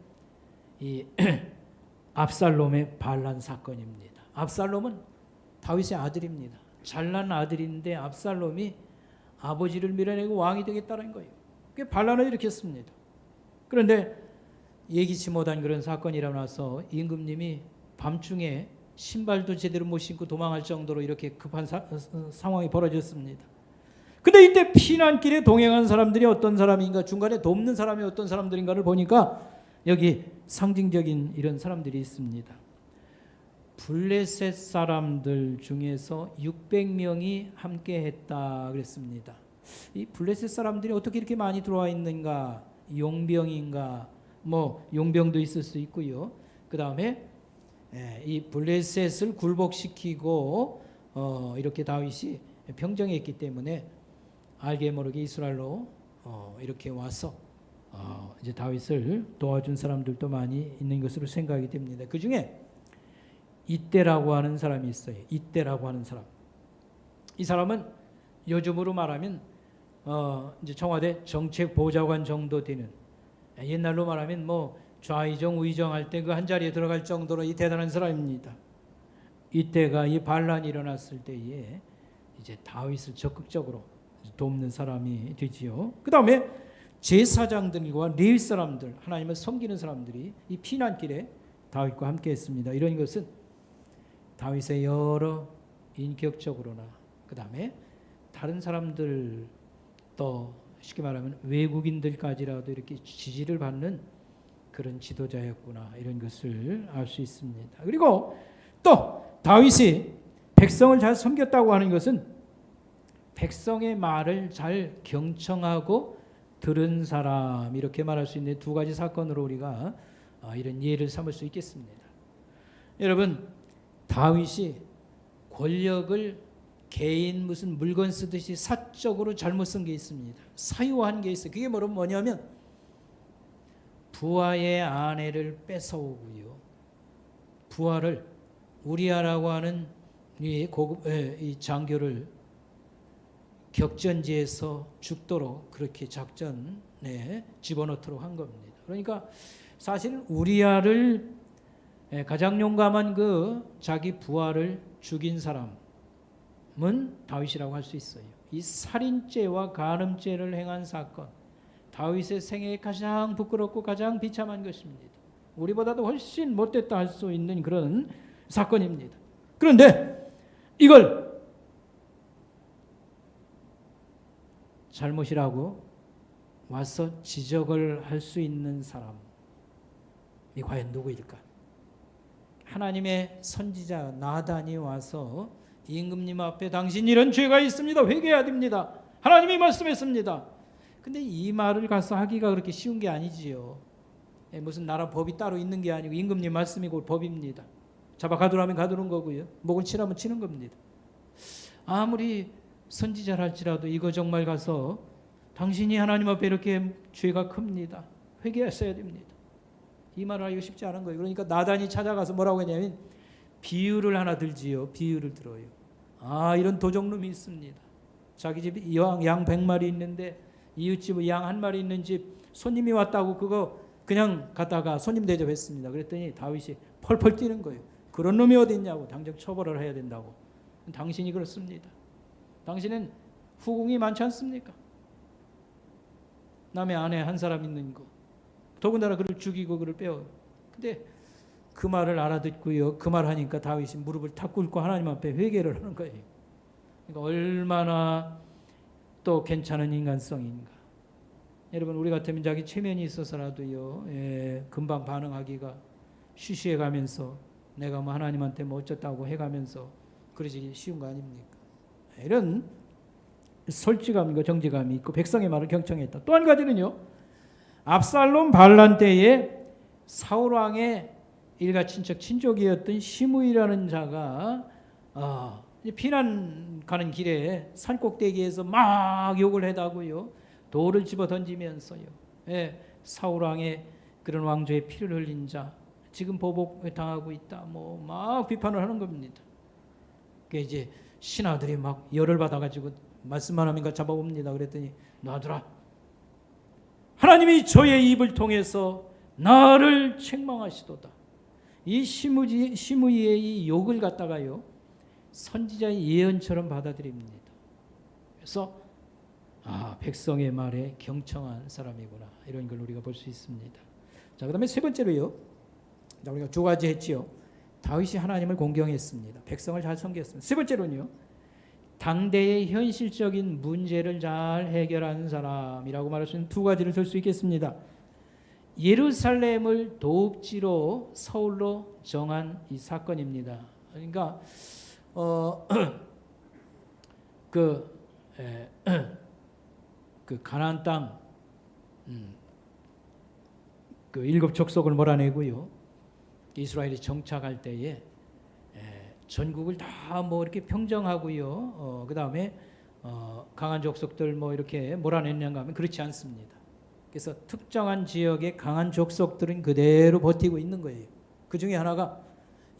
이 압살롬의 반란 사건입니다. 압살롬은 다윗의 아들입니다. 잘난 아들인데 압살롬이 아버지를 밀어내고 왕이 되겠다는 거예요. 그게 반란을 일으켰습니다. 그런데 예기치 못한 그런 사건이 일어나서 임금님이 밤중에 신발도 제대로 못 신고 도망할 정도로 이렇게 급한 상황이 벌어졌습니다. 근데 이때 피난길에 동행한 사람들이 어떤 사람인가, 중간에 돕는 사람이 어떤 사람들인가를 보니까 여기 상징적인 이런 사람들이 있습니다. 블레셋 사람들 중에서 600명이 함께 했다 그랬습니다. 이 블레셋 사람들이 어떻게 이렇게 많이 들어와 있는가? 용병인가? 뭐 용병도 있을 수 있고요. 그 다음에 이 블레셋을 굴복시키고 이렇게 다윗이 평정했기 때문에 알게 모르게 이스라엘로 이렇게 와서 이제 다윗을 도와준 사람들도 많이 있는 것으로 생각이 됩니다. 그 중에 이때라고 하는 사람이 있어요. 이때라고 하는 사람. 이 사람은 요즘으로 말하면 이제 청와대 정책보좌관 정도 되는, 옛날로 말하면 뭐 좌의정 우의정 할 때 그 한 자리에 들어갈 정도로 이 대단한 사람입니다. 이때가 이 반란이 일어났을 때에 이제 다윗을 적극적으로 돕는 사람이 되지요. 그 다음에 제사장들과 레위 사람들, 하나님을 섬기는 사람들이 이 피난길에 다윗과 함께했습니다. 이런 것은 다윗의 여러 인격적으로나 그 다음에 다른 사람들 또 쉽게 말하면 외국인들까지라도 이렇게 지지를 받는 그런 지도자였구나 이런 것을 알 수 있습니다. 그리고 또 다윗이 백성을 잘 섬겼다고 하는 것은 백성의 말을 잘 경청하고 들은 사람 이렇게 말할 수 있는 두 가지 사건으로 우리가 이런 예를 삼을 수 있겠습니다. 여러분 다윗이 권력을 개인 무슨 물건 쓰듯이 사적으로 잘못 쓴 게 있습니다. 사유한 게 있어요. 그게 뭐냐면 부하의 아내를 뺏어오고요. 부하를 우리아라고 하는 이 장교를 격전지에서 죽도록 그렇게 작전에 집어넣도록 한 겁니다. 그러니까 사실 우리아를 가장 용감한 그 자기 부하를 죽인 사람은 다윗이라고 할 수 있어요. 이 살인죄와 간음죄를 행한 사건, 다윗의 생애에 가장 부끄럽고 가장 비참한 것입니다. 우리보다도 훨씬 못됐다 할 수 있는 그런 사건입니다. 그런데 이걸 잘못이라고 와서 지적을 할 수 있는 사람이 과연 누구일까? 하나님의 선지자 나단이 와서 임금님 앞에 당신 이런 죄가 있습니다. 회개해야 됩니다. 하나님이 말씀했습니다. 근데 이 말을 가서 하기가 그렇게 쉬운 게 아니지요. 무슨 나라 법이 따로 있는 게 아니고 임금님 말씀이고 법입니다. 잡아 가두라면 가두는 거고요. 목을 치라면 치는 겁니다. 아무리 선지자랄지라도 이거 정말 가서 당신이 하나님 앞에 이렇게 죄가 큽니다. 회개하셔야 됩니다. 이 말을 하기가 쉽지 않은 거예요. 그러니까 나단이 찾아가서 뭐라고 했냐면 비유를 하나 들지요. 비유를 들어요. 이런 도적놈이 있습니다. 자기 집에 양 100마리 있는데 이웃집에 양 1마리 있는 집 손님이 왔다고 그거 그냥 갔다가 손님 대접했습니다. 그랬더니 다윗이 펄펄 뛰는 거예요. 그런 놈이 어디 있냐고. 당장 처벌을 해야 된다고. 당신이 그렇습니다. 당신은 후궁이 많지 않습니까? 남의 아내 한 사람 있는 거. 더군다나 그를 죽이고 그를 빼어요. 근데 그 말을 알아듣고요. 그 말 하니까 다윗이 무릎을 탁 꿇고 하나님 앞에 회개를 하는 거예요. 그러니까 얼마나 또 괜찮은 인간성인가. 여러분 우리 같으면 자기 체면이 있어서라도요. 금방 반응하기가 쉬쉬해가면서 내가 뭐 하나님한테 뭐 어쩌다고 해가면서 그러지 쉬운 거 아닙니까? 이런 솔직함과 정직함이 있고 백성의 말을 경청했다. 또 한 가지는요. 압살롬 반란 때에 사울 왕의 일가 친족이었던 시므이라는 자가 피난 가는 길에 산 꼭대기에서 막 욕을 해다고요. 돌을 집어 던지면서요. 사울 왕의 그런 왕조의 피를 흘린 자 지금 보복을 당하고 있다. 뭐 막 비판을 하는 겁니다. 그 이제 신하들이 막 열을 받아가지고 말씀만 하면 잡아옵니다. 그랬더니 놔두라. 하나님이 저의 입을 통해서 나를 책망하시도다. 이 시므이의 이 욕을 갖다가요 선지자의 예언처럼 받아들입니다. 그래서 백성의 말에 경청한 사람이구나 이런 걸 우리가 볼 수 있습니다. 자, 그다음에 세 번째로요. 우리가 두 가지 했지요. 다윗이 하나님을 공경했습니다. 백성을 잘 섬겼습니다. 세 번째로는요. 당대의 현실적인 문제를 잘 해결하는 사람이라고 말할 수 있는 두 가지를 들 수 있겠습니다. 예루살렘을 도읍지로 서울로 정한 이 사건입니다. 그러니까 그 가나안 땅 그 7 족속을 몰아내고요. 이스라엘이 정착할 때에 전국을 다 뭐 이렇게 평정하고요. 그 다음에 강한 족속들 뭐 이렇게 몰아냈는가 하면 그렇지 않습니다. 그래서 특정한 지역의 강한 족속들은 그대로 버티고 있는 거예요. 그 중에 하나가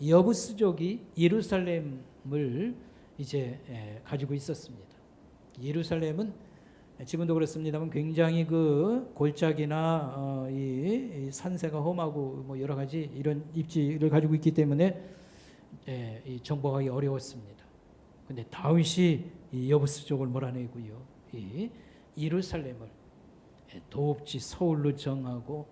여부스족이 예루살렘을 이제 가지고 있었습니다. 예루살렘은 지금도 그렇습니다만 굉장히 그 골짜기나 이 산세가 험하고 뭐 여러 가지 이런 입지를 가지고 있기 때문에 이 정복하기 어려웠습니다. 근데 다윗이 이 여부스족을 몰아내고요. 이 예루살렘을 도읍지 서울로 정하고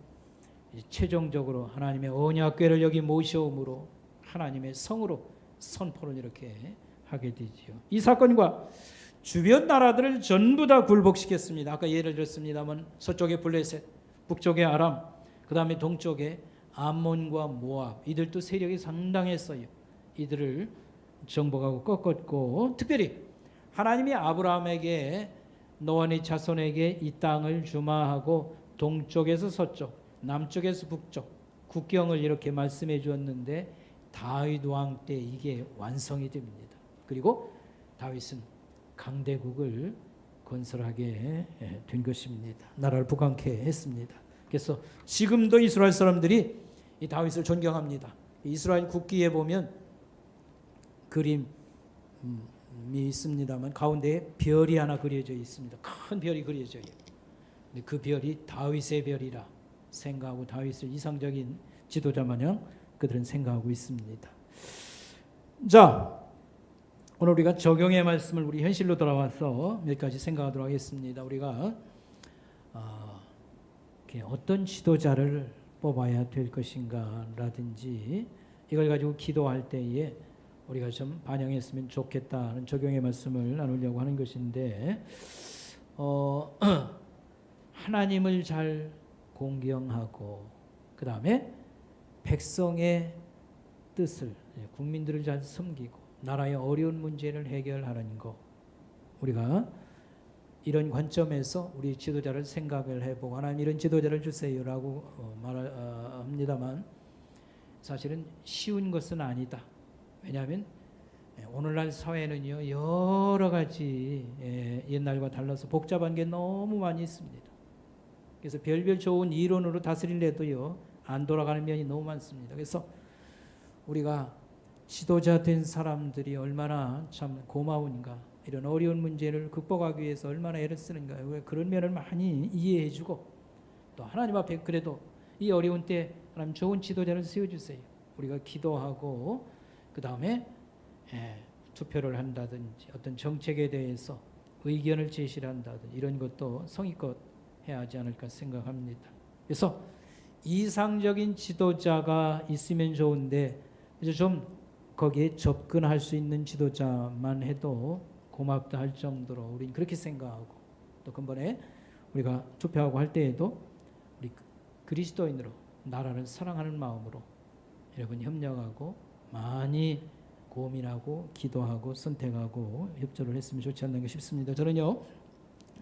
최종적으로 하나님의 언약궤를 여기 모셔옴으로 하나님의 성으로 선포를 이렇게 하게 되지요. 이 사건과 주변 나라들을 전부 다 굴복시켰습니다. 아까 예를 들었습니다만 서쪽에 블레셋, 북쪽에 아람, 그 다음에 동쪽에 암몬과 모압, 이들도 세력이 상당했어요. 이들을 정복하고 꺾었고, 특별히 하나님이 아브라함에게 너와 네 자손에게 이 땅을 주마하고 동쪽에서 서쪽, 남쪽에서 북쪽 국경을 이렇게 말씀해 주었는데 다윗 왕 때 이게 완성이 됩니다. 그리고 다윗은 강대국을 건설하게 된 것입니다. 나라를 부강케 했습니다. 그래서 지금도 이스라엘 사람들이 이 다윗을 존경합니다. 이스라엘 국기에 보면 그림이 있습니다만 가운데에 별이 하나 그려져 있습니다. 큰 별이 그려져요. 그 별이 다윗의 별이라 생각하고 다윗을 이상적인 지도자 마냥 그들은 생각하고 있습니다. 자, 오늘 우리가 적용의 말씀을 우리 현실로 돌아와서 몇 가지 생각하도록 하겠습니다. 우리가 어떤 지도자를 뽑아야 될 것인가 라든지 이걸 가지고 기도할 때에 우리가 좀 반영했으면 좋겠다는 적용의 말씀을 나누려고 하는 것인데, 하나님을 잘 공경하고 그 다음에 백성의 뜻을, 국민들을 잘 섬기고 나라의 어려운 문제를 해결하는 것, 우리가 이런 관점에서 우리 지도자를 생각을 해보고 하나님 이런 지도자를 주세요라고 말합니다만 사실은 쉬운 것은 아니다. 왜냐하면 오늘날 사회는요 여러 가지 옛날과 달라서 복잡한 게 너무 많이 있습니다. 그래서 별별 좋은 이론으로 다스릴래도요 안 돌아가는 면이 너무 많습니다. 그래서 우리가 지도자 된 사람들이 얼마나 참 고마운가, 이런 어려운 문제를 극복하기 위해서 얼마나 애를 쓰는가, 왜 그런 면을 많이 이해해주고 또 하나님 앞에 그래도 이 어려운 때 하나님 좋은 지도자를 세워주세요. 우리가 기도하고 그 다음에 투표를 한다든지 어떤 정책에 대해서 의견을 제시를 한다든지 이런 것도 성의껏 해야 하지 않을까 생각합니다. 그래서 이상적인 지도자가 있으면 좋은데 이제 좀 거기에 접근할 수 있는 지도자만 해도 고맙다 할 정도로 우리는 그렇게 생각하고, 또 근본에 우리가 투표하고 할 때에도 우리 그리스도인으로 나라를 사랑하는 마음으로 여러분 협력하고 많이 고민하고 기도하고 선택하고 협조를 했으면 좋지 않나 싶습니다. 저는요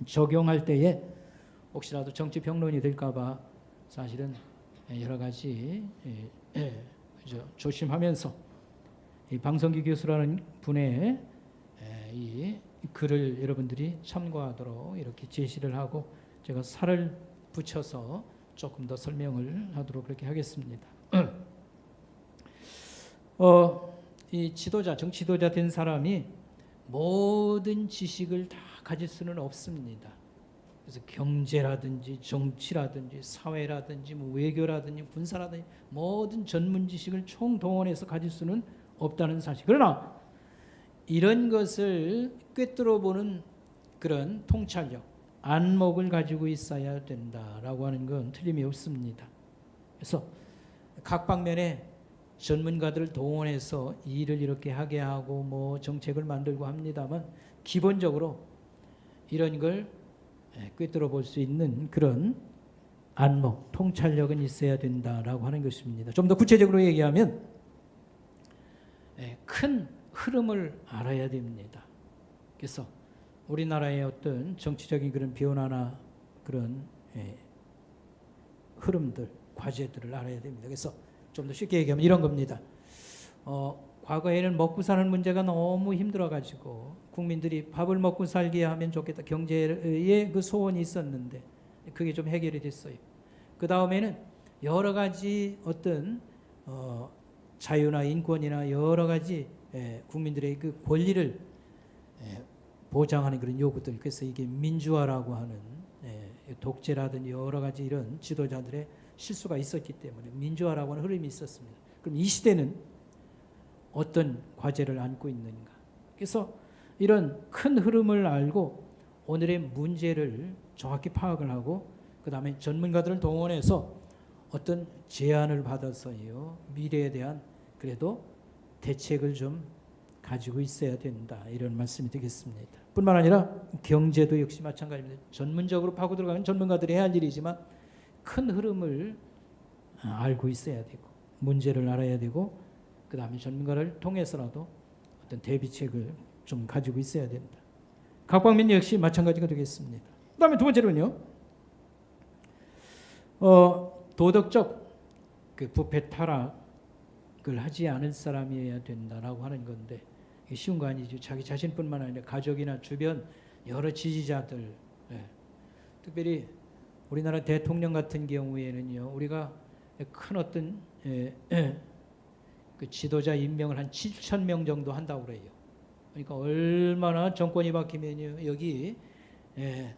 적용할 때에 혹시라도 정치평론이 될까봐 사실은 여러 가지 조심하면서 이 방성기 교수라는 분의 이 글을 여러분들이 참고하도록 이렇게 제시를 하고 제가 살을 붙여서 조금 더 설명을 하도록 그렇게 하겠습니다. 이 지도자, 정치 지도자 된 사람이 모든 지식을 다 가질 수는 없습니다. 그래서 경제라든지 정치라든지 사회라든지 뭐 외교라든지 군사라든지 모든 전문 지식을 총동원해서 가질 수는 없다는 사실. 그러나 이런 것을 꿰뚫어 보는 그런 통찰력, 안목을 가지고 있어야 된다라고 하는 건 틀림이 없습니다. 그래서 각 방면에 전문가들을 동원해서 일을 이렇게 하게 하고 뭐 정책을 만들고 합니다만 기본적으로 이런 걸 꿰뚫어 볼 수 있는 그런 안목, 통찰력은 있어야 된다라고 하는 것입니다. 좀 더 구체적으로 얘기하면 큰 흐름을 알아야 됩니다. 그래서 우리나라의 어떤 정치적인 그런 변화나 그런 흐름들, 과제들을 알아야 됩니다. 그래서 좀 더 쉽게 얘기하면 이런 겁니다. 과거에는 먹고 사는 문제가 너무 힘들어가지고 국민들이 밥을 먹고 살게 하면 좋겠다, 경제의 그 소원이 있었는데 그게 좀 해결이 됐어요. 그 다음에는 여러 가지 어떤 자유나 인권이나 여러 가지 국민들의 그 권리를 보장하는 그런 요구들, 그래서 이게 민주화라고 하는 독재라든지 여러 가지 이런 지도자들의 실수가 있었기 때문에 민주화라고 하는 흐름이 있었습니다. 그럼 이 시대는 어떤 과제를 안고 있는가? 그래서 이런 큰 흐름을 알고 오늘의 문제를 정확히 파악을 하고 그 다음에 전문가들을 동원해서 어떤 제안을 받아서요 미래에 대한 그래도 대책을 좀 가지고 있어야 된다, 이런 말씀이 되겠습니다. 뿐만 아니라 경제도 역시 마찬가지입니다. 전문적으로 파고 들어가면 전문가들이 해야 할 일이지만 큰 흐름을 알고 있어야 되고 문제를 알아야 되고 그 다음에 전문가를 통해서라도 어떤 대비책을 좀 가지고 있어야 된다. 각 방면 역시 마찬가지가 되겠습니다. 그 다음에 두 번째로는요, 도덕적 그 부패 타락을 하지 않을 사람이어야 된다라고 하는 건데 이게 쉬운 거 아니죠. 자기 자신뿐만 아니라 가족이나 주변 여러 지지자들, 특별히 우리나라 대통령 같은 경우에는요, 우리가 큰 어떤 그 지도자 임명을 한 7,000명 정도 한다고 그래요. 그러니까 얼마나 정권이 바뀌면요, 여기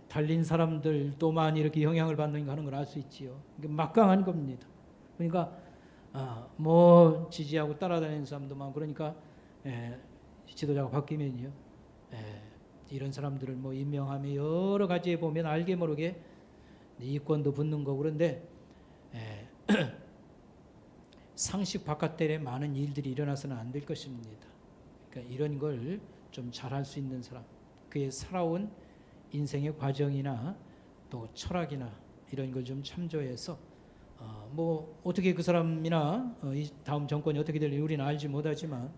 달린 사람들도만 이렇게 영향을 받는 거 하는 걸 알 수 있지요. 이게 막강한 겁니다. 그러니까 뭐 지지하고 따라다니는 사람도 많고 그러니까 지도자가 바뀌면요. 이런 사람들을 뭐 임명하며 여러 가지에 보면 알게 모르게 이권도 붙는 거고 그런데 상식 바깥에 많은 일들이 일어나서는 안 될 것입니다. 그러니까 이런 걸 좀 잘할 수 있는 사람, 그의 살아온 인생의 과정이나 또 철학이나 이런 걸 좀 참조해서 뭐 어떻게 그 사람이나 이 다음 정권이 어떻게 될지 우리는 알지 못하지만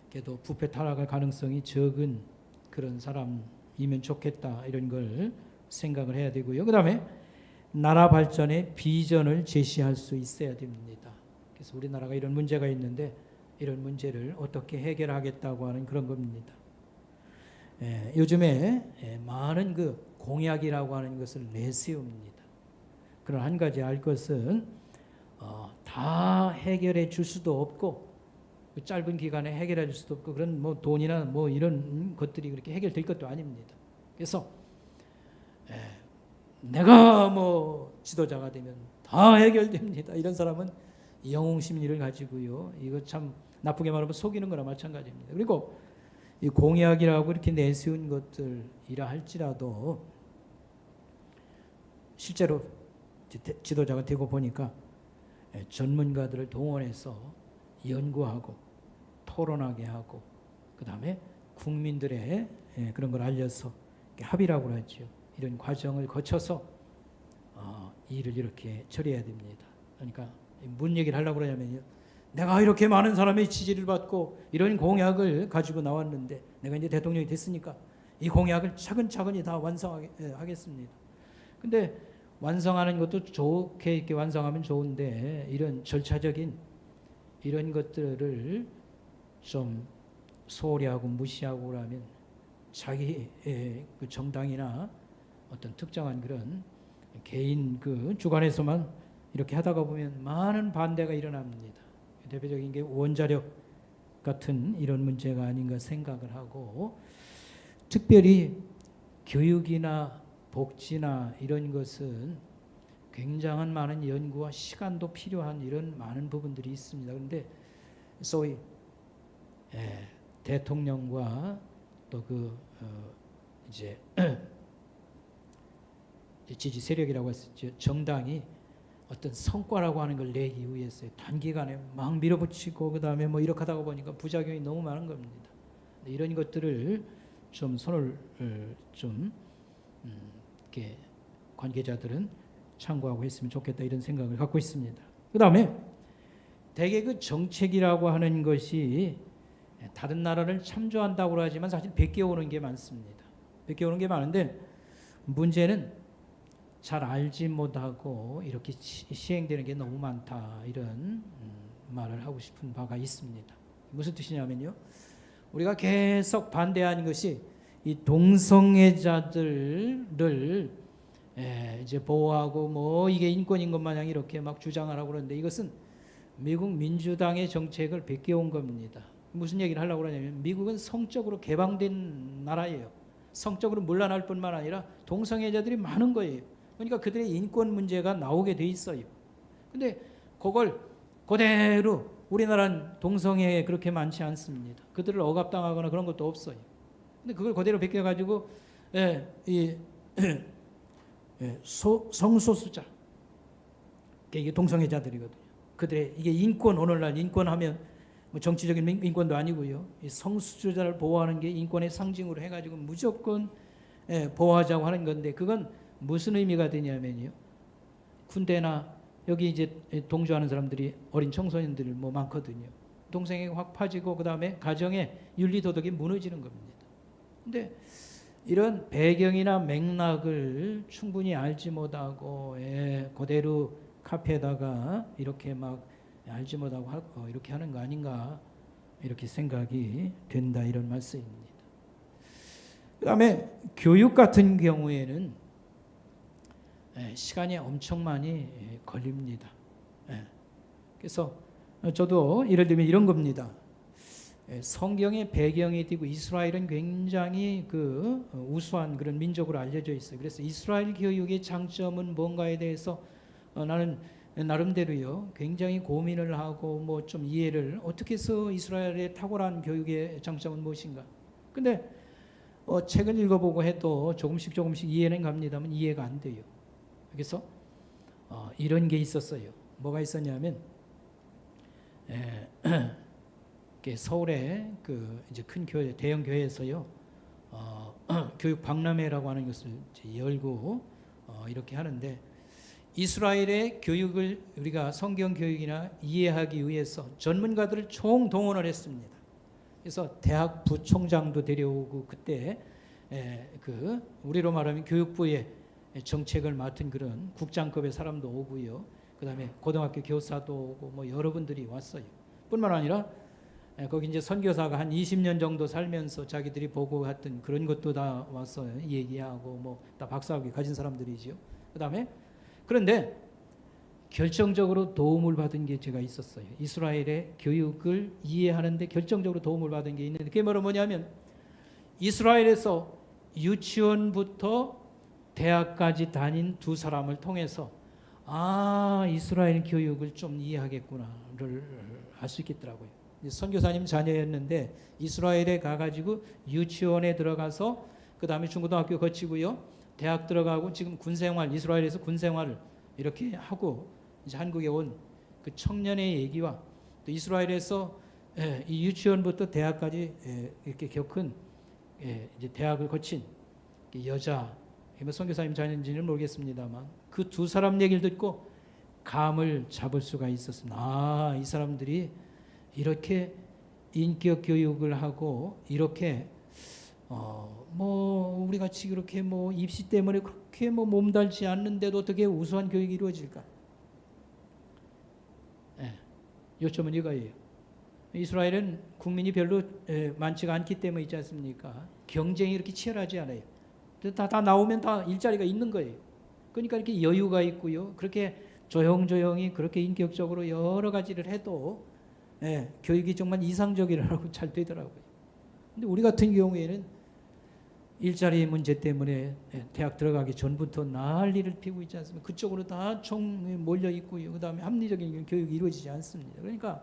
그래도 부패 타락할 가능성이 적은 그런 사람이면 좋겠다 이런 걸 생각을 해야 되고요. 그 다음에 나라 발전의 비전을 제시할 수 있어야 됩니다. 그래서 우리나라가 이런 문제가 있는데 이런 문제를 어떻게 해결하겠다고 하는 그런 겁니다. 요즘에 많은 그 공약이라고 하는 것을 내세웁니다. 그러나 한 가지 알 것은 다 해결해 줄 수도 없고 그 짧은 기간에 해결해 줄 수도 없고 그런 뭐 돈이나 뭐 이런 것들이 그렇게 해결될 것도 아닙니다. 그래서 내가 뭐 지도자가 되면 다 해결됩니다. 이런 사람은 영웅심리를 가지고요. 이거 참 나쁘게 말하면 속이는 거나 마찬가지입니다. 그리고 이 공약이라고 이렇게 내세운 것들이라 할지라도 실제로 지도자가 되고 보니까 전문가들을 동원해서 연구하고 토론하게 하고 그 다음에 국민들의 그런 걸 알려서 합의라고 하죠. 이런 과정을 거쳐서 일을 이렇게 처리해야 됩니다. 그러니까 뭔 얘기를 하려고 그러냐면요. 내가 이렇게 많은 사람의 지지를 받고 이런 공약을 가지고 나왔는데 내가 이제 대통령이 됐으니까 이 공약을 차근차근히 다 완성하겠습니다. 근데 완성하는 것도 좋게 이렇게 완성하면 좋은데 이런 절차적인 이런 것들을 좀 소홀히 하고 무시하고 그러면 자기 그 정당이나 어떤 특정한 그런 개인 그 주관에서만 이렇게 하다가 보면 많은 반대가 일어납니다. 대표적인 게 원자력 같은 이런 문제가 아닌가 생각을 하고 특별히 교육이나 복지나 이런 것은 굉장한 많은 연구와 시간도 필요한 이런 많은 부분들이 있습니다. 그런데 소위 대통령과 또 그 이제 지지 세력이라고 했었죠. 정당이 어떤 성과라고 하는 걸 내기 위해서 단기간에 막 밀어붙이고 그 다음에 뭐 이렇게 하다가 보니까 부작용이 너무 많은 겁니다. 이런 것들을 좀 손을 좀 이렇게 관계자들은 참고하고 했으면 좋겠다 이런 생각을 갖고 있습니다. 그 다음에 대개 그 정책이라고 하는 것이 다른 나라를 참조한다고 하지만 사실 베껴오는 게 많습니다. 베껴오는 게 많은데 문제는 잘 알지 못하고 이렇게 시행되는 게 너무 많다 이런 말을 하고 싶은 바가 있습니다. 무슨 뜻이냐면요. 우리가 계속 반대하는 것이 이 동성애자들을 이제 보호하고 뭐 이게 인권인 것 마냥 이렇게 막 주장을 하고 그러는데 이것은 미국 민주당의 정책을 베껴온 겁니다. 무슨 얘기를 하려고 그러냐면 미국은 성적으로 개방된 나라예요. 성적으로 물러날 뿐만 아니라 동성애자들이 많은 거예요. 그러니까 그들의 인권 문제가 나오게 돼 있어요. 근데 그걸 그대로 우리나라는 동성애 그렇게 많지 않습니다. 그들을 억압당하거나 그런 것도 없어요. 근데 그걸 그대로 베껴가지고 성소수자 이게 동성애자들이거든요. 그들의 이게 인권 오늘날 인권하면 뭐 정치적인 인권도 아니고요. 이 성소수자를 보호하는 게 인권의 상징으로 해가지고 무조건 보호하자고 하는 건데 그건 무슨 의미가 되냐면요. 군대나 여기 이제 동조하는 사람들이 어린 청소년들 뭐 많거든요. 동성애가 확 파지고 그 다음에 가정의 윤리 도덕이 무너지는 겁니다. 근데 이런 배경이나 맥락을 충분히 알지 못하고 그대로 카페에다가 이렇게 막 알지 못하고 이렇게 하는 거 아닌가 이렇게 생각이 된다 이런 말씀입니다. 그 다음에 교육 같은 경우에는 시간이 엄청 많이 걸립니다. 그래서 저도 예를 들면 이런 겁니다. 성경의 배경이 되고 이스라엘은 굉장히 그 우수한 그런 민족으로 알려져 있어요. 그래서 이스라엘 교육의 장점은 뭔가에 대해서 나는 나름대로요 굉장히 고민을 하고 뭐 좀 이해를 어떻게 해서 이스라엘의 탁월한 교육의 장점은 무엇인가. 근데 책을 읽어보고 해도 조금씩 이해는 갑니다만 이해가 안 돼요. 그래서 이런 게 있었어요. 뭐가 있었냐면 서울에 그 이제 큰 교회, 대형 교회에서요 교육 박람회라고 하는 것을 열고 이렇게 하는데 이스라엘의 교육을 우리가 성경 교육이나 이해하기 위해서 전문가들을 총동원을 했습니다. 그래서 대학 부총장도 데려오고 그때 그 우리로 말하면 교육부의 정책을 맡은 그런 국장급의 사람도 오고요. 그다음에 고등학교 교사도 오고 뭐 여러분들이 왔어요. 뿐만 아니라 거기 이제 선교사가 한 20년 정도 살면서 자기들이 보고 했던 그런 것도 다 와서 얘기하고 뭐 다 박사학위 가진 사람들이죠. 그다음에 그런데 결정적으로 도움을 받은 게 제가 있었어요. 이스라엘의 교육을 이해하는데 결정적으로 도움을 받은 게 있는데 그게 뭐냐면 이스라엘에서 유치원부터 대학까지 다닌 두 사람을 통해서 이스라엘 교육을 좀 이해하겠구나를 알 수 있겠더라고요. 선교사님 자녀였는데 이스라엘에 가가지고 유치원에 들어가서 그 다음에 중고등학교 거치고요 대학 들어가고 지금 군생활 이스라엘에서 군생활을 이렇게 하고 이제 한국에 온 그 청년의 얘기와 또 이스라엘에서 이 유치원부터 대학까지 이렇게 겪은 이제 대학을 거친 여자 선교사님 자녀인지는 모르겠습니다만 그 두 사람 얘기를 듣고 감을 잡을 수가 있었습니다. 이 사람들이 이렇게 인격 교육을 하고 이렇게 뭐 우리 같이 그렇게 뭐 입시 때문에 그렇게 뭐 몸달지 않는데도 어떻게 우수한 교육이 이루어질까? 요점은 이거예요. 이스라엘은 국민이 별로 많지가 않기 때문에 있지 않습니까? 경쟁이 이렇게 치열하지 않아요. 다 나오면 다 일자리가 있는 거예요. 그러니까 이렇게 여유가 있고요. 그렇게 조용조용히 그렇게 인격적으로 여러 가지를 해도 교육이 정말 이상적이라고 잘 되더라고요. 근데 우리 같은 경우에는 일자리 문제 때문에 대학 들어가기 전부터 난리를 피우고 있지 않습니까? 그쪽으로 다 총 몰려 있고요. 그 다음에 합리적인 교육이 이루어지지 않습니다. 그러니까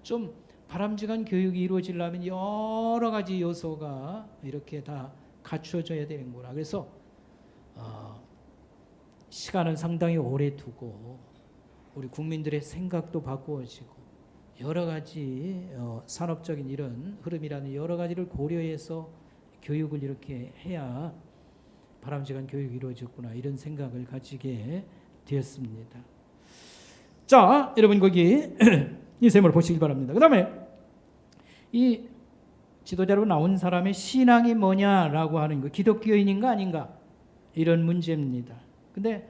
좀 바람직한 교육이 이루어지려면 여러 가지 요소가 이렇게 다 갖추어져야 되는구나. 그래서 시간을 상당히 오래 두고 우리 국민들의 생각도 바꾸어지고 여러 가지 산업적인 이런 흐름이라는 여러 가지를 고려해서 교육을 이렇게 해야 바람직한 교육이 이루어졌구나 이런 생각을 가지게 되었습니다. 자, 여러분 거기 이 셈을 보시기 바랍니다. 그 다음에 이 지도자로 나온 사람의 신앙이 뭐냐라고 하는 거 기독교인인가 아닌가 이런 문제입니다. 근데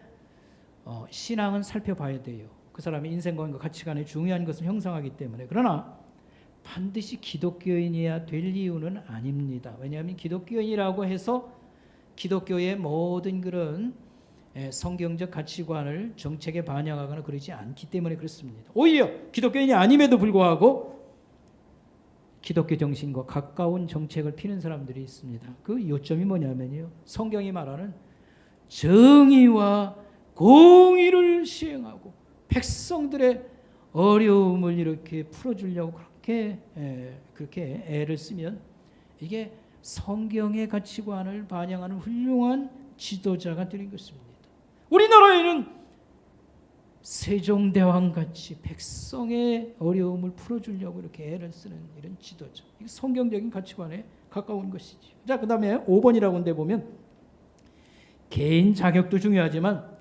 신앙은 살펴봐야 돼요. 그 사람의 인생관과 가치관의 중요한 것을 형성하기 때문에. 그러나 반드시 기독교인이어야 될 이유는 아닙니다. 왜냐하면 기독교인이라고 해서 기독교의 모든 그런 성경적 가치관을 정책에 반영하거나 그러지 않기 때문에 그렇습니다. 오히려 기독교인이 아님에도 불구하고 기독교 정신과 가까운 정책을 피는 사람들이 있습니다. 그 요점이 뭐냐면요, 성경이 말하는 정의와 공의를 시행하고 백성들의 어려움을 이렇게 풀어주려고 그렇게 애를 쓰면 이게 성경의 가치관을 반영하는 훌륭한 지도자가 되는 것입니다. 우리나라에는 세종대왕같이 백성의 어려움을 풀어주려고 이렇게 애를 쓰는 이런 지도자, 이게 성경적인 가치관에 가까운 것이죠. 자, 그 다음에 5번이라고 하는데 보면 개인 자격도 중요하지만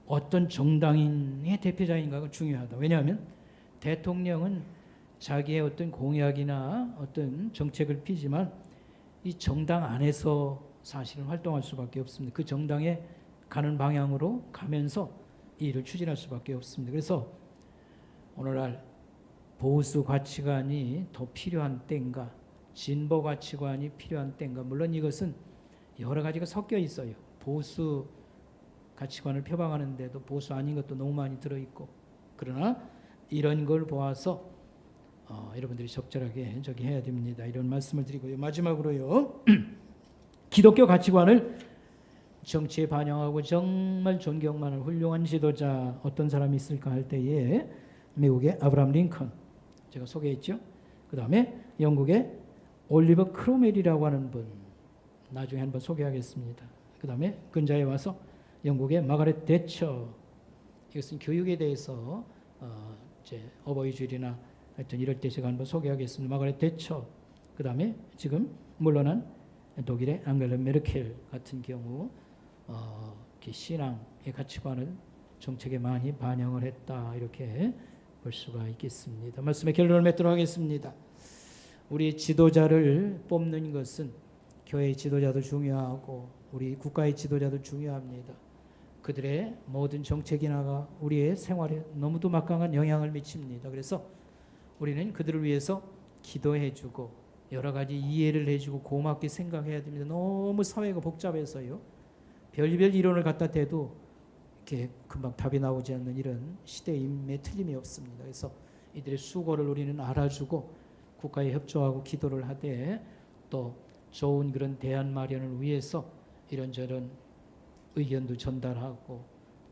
어떤 정당인의 대표자인가가 중요하다. 왜냐하면 대통령은 자기의 어떤 공약이나 어떤 정책을 피지만 이 정당 안에서 사실은 활동할 수밖에 없습니다. 그 정당에 가는 방향으로 가면서 이 일을 추진할 수밖에 없습니다. 그래서 오늘날 보수 가치관이 더 필요한 때인가, 진보 가치관이 필요한 때인가, 물론 이것은 여러 가지가 섞여 있어요. 보수 가치관을 표방하는데도 보수 아닌 것도 너무 많이 들어있고, 그러나 이런 걸 보아서 여러분들이 적절하게 저기 해야 됩니다. 이런 말씀을 드리고요. 마지막으로요. 기독교 가치관을 정치에 반영하고 정말 존경하는 훌륭한 지도자 어떤 사람이 있을까 할 때에 미국의 아브라함 링컨 제가 소개했죠. 그 다음에 영국의 올리버 크로멜이라고 하는 분 나중에 한번 소개하겠습니다. 그 다음에 근자에 와서 영국의 마가렛 대처 이것은 교육에 대해서 이제 어버이 주일이나 하여튼 이럴 때 제가 한번 소개하겠습니다. 마가렛 대처 그 다음에 지금 물러난 독일의 앙겔라 메르켈 같은 경우 신앙의 가치관을 정책에 많이 반영을 했다 이렇게 볼 수가 있겠습니다. 말씀의 결론을 맺도록 하겠습니다. 우리 지도자를 뽑는 것은 교회의 지도자도 중요하고 우리 국가의 지도자도 중요합니다. 그들의 모든 정책이나가 우리의 생활에 너무도 막강한 영향을 미칩니다. 그래서 우리는 그들을 위해서 기도해주고 여러 가지 이해를 해주고 고맙게 생각해야 됩니다. 너무 사회가 복잡해서요. 별별 이론을 갖다 대도 이렇게 금방 답이 나오지 않는 이런 시대임에 틀림이 없습니다. 그래서 이들의 수고를 우리는 알아주고 국가에 협조하고 기도를 하되 또 좋은 그런 대안 마련을 위해서 이런저런 의견도 전달하고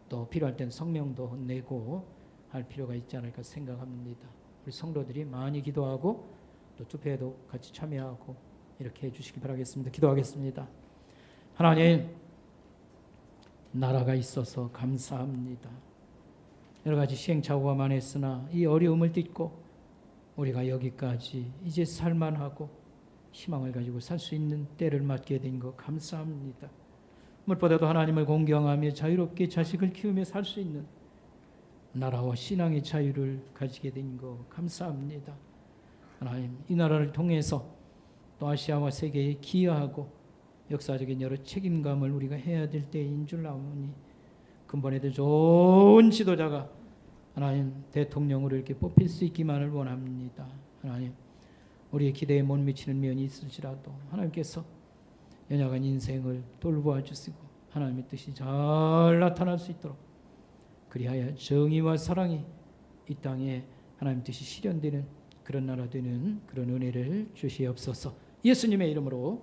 또 필요할 땐 성명도 내고 할 필요가 있지 않을까 생각합니다. 우리 성도들이 많이 기도하고 또 투표에도 같이 참여하고 이렇게 해주시기 바라겠습니다. 기도하겠습니다. 하나님, 나라가 있어서 감사합니다. 여러 가지 시행착오가 많았으나 이 어려움을 딛고 우리가 여기까지 이제 살만하고 희망을 가지고 살 수 있는 때를 맞게 된 것 감사합니다. 무엇보다도 하나님을 공경하며 자유롭게 자식을 키우며 살 수 있는 나라와 신앙의 자유를 가지게 된 것 감사합니다. 하나님, 이 나라를 통해서 또 아시아와 세계에 기여하고 역사적인 여러 책임감을 우리가 해야 될 때인 줄 아오니 근본에도 좋은 지도자가 하나님 대통령으로 이렇게 뽑힐 수 있기만을 원합니다. 하나님, 우리의 기대에 못 미치는 면이 있을지라도 하나님께서 연약한 인생을 돌보아 주시고 하나님의 뜻이 잘 나타날 수 있도록 그리하여 정의와 사랑이 이 땅에 하나님 뜻이 실현되는 그런 나라 되는 그런 은혜를 주시옵소서. 예수님의 이름으로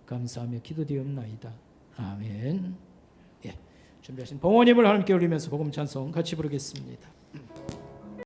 감사하며 기도드리옵나이다. 아멘. 예, 준비하신 봉헌임을 하나님께 올리면서 복음 찬송 같이 부르겠습니다.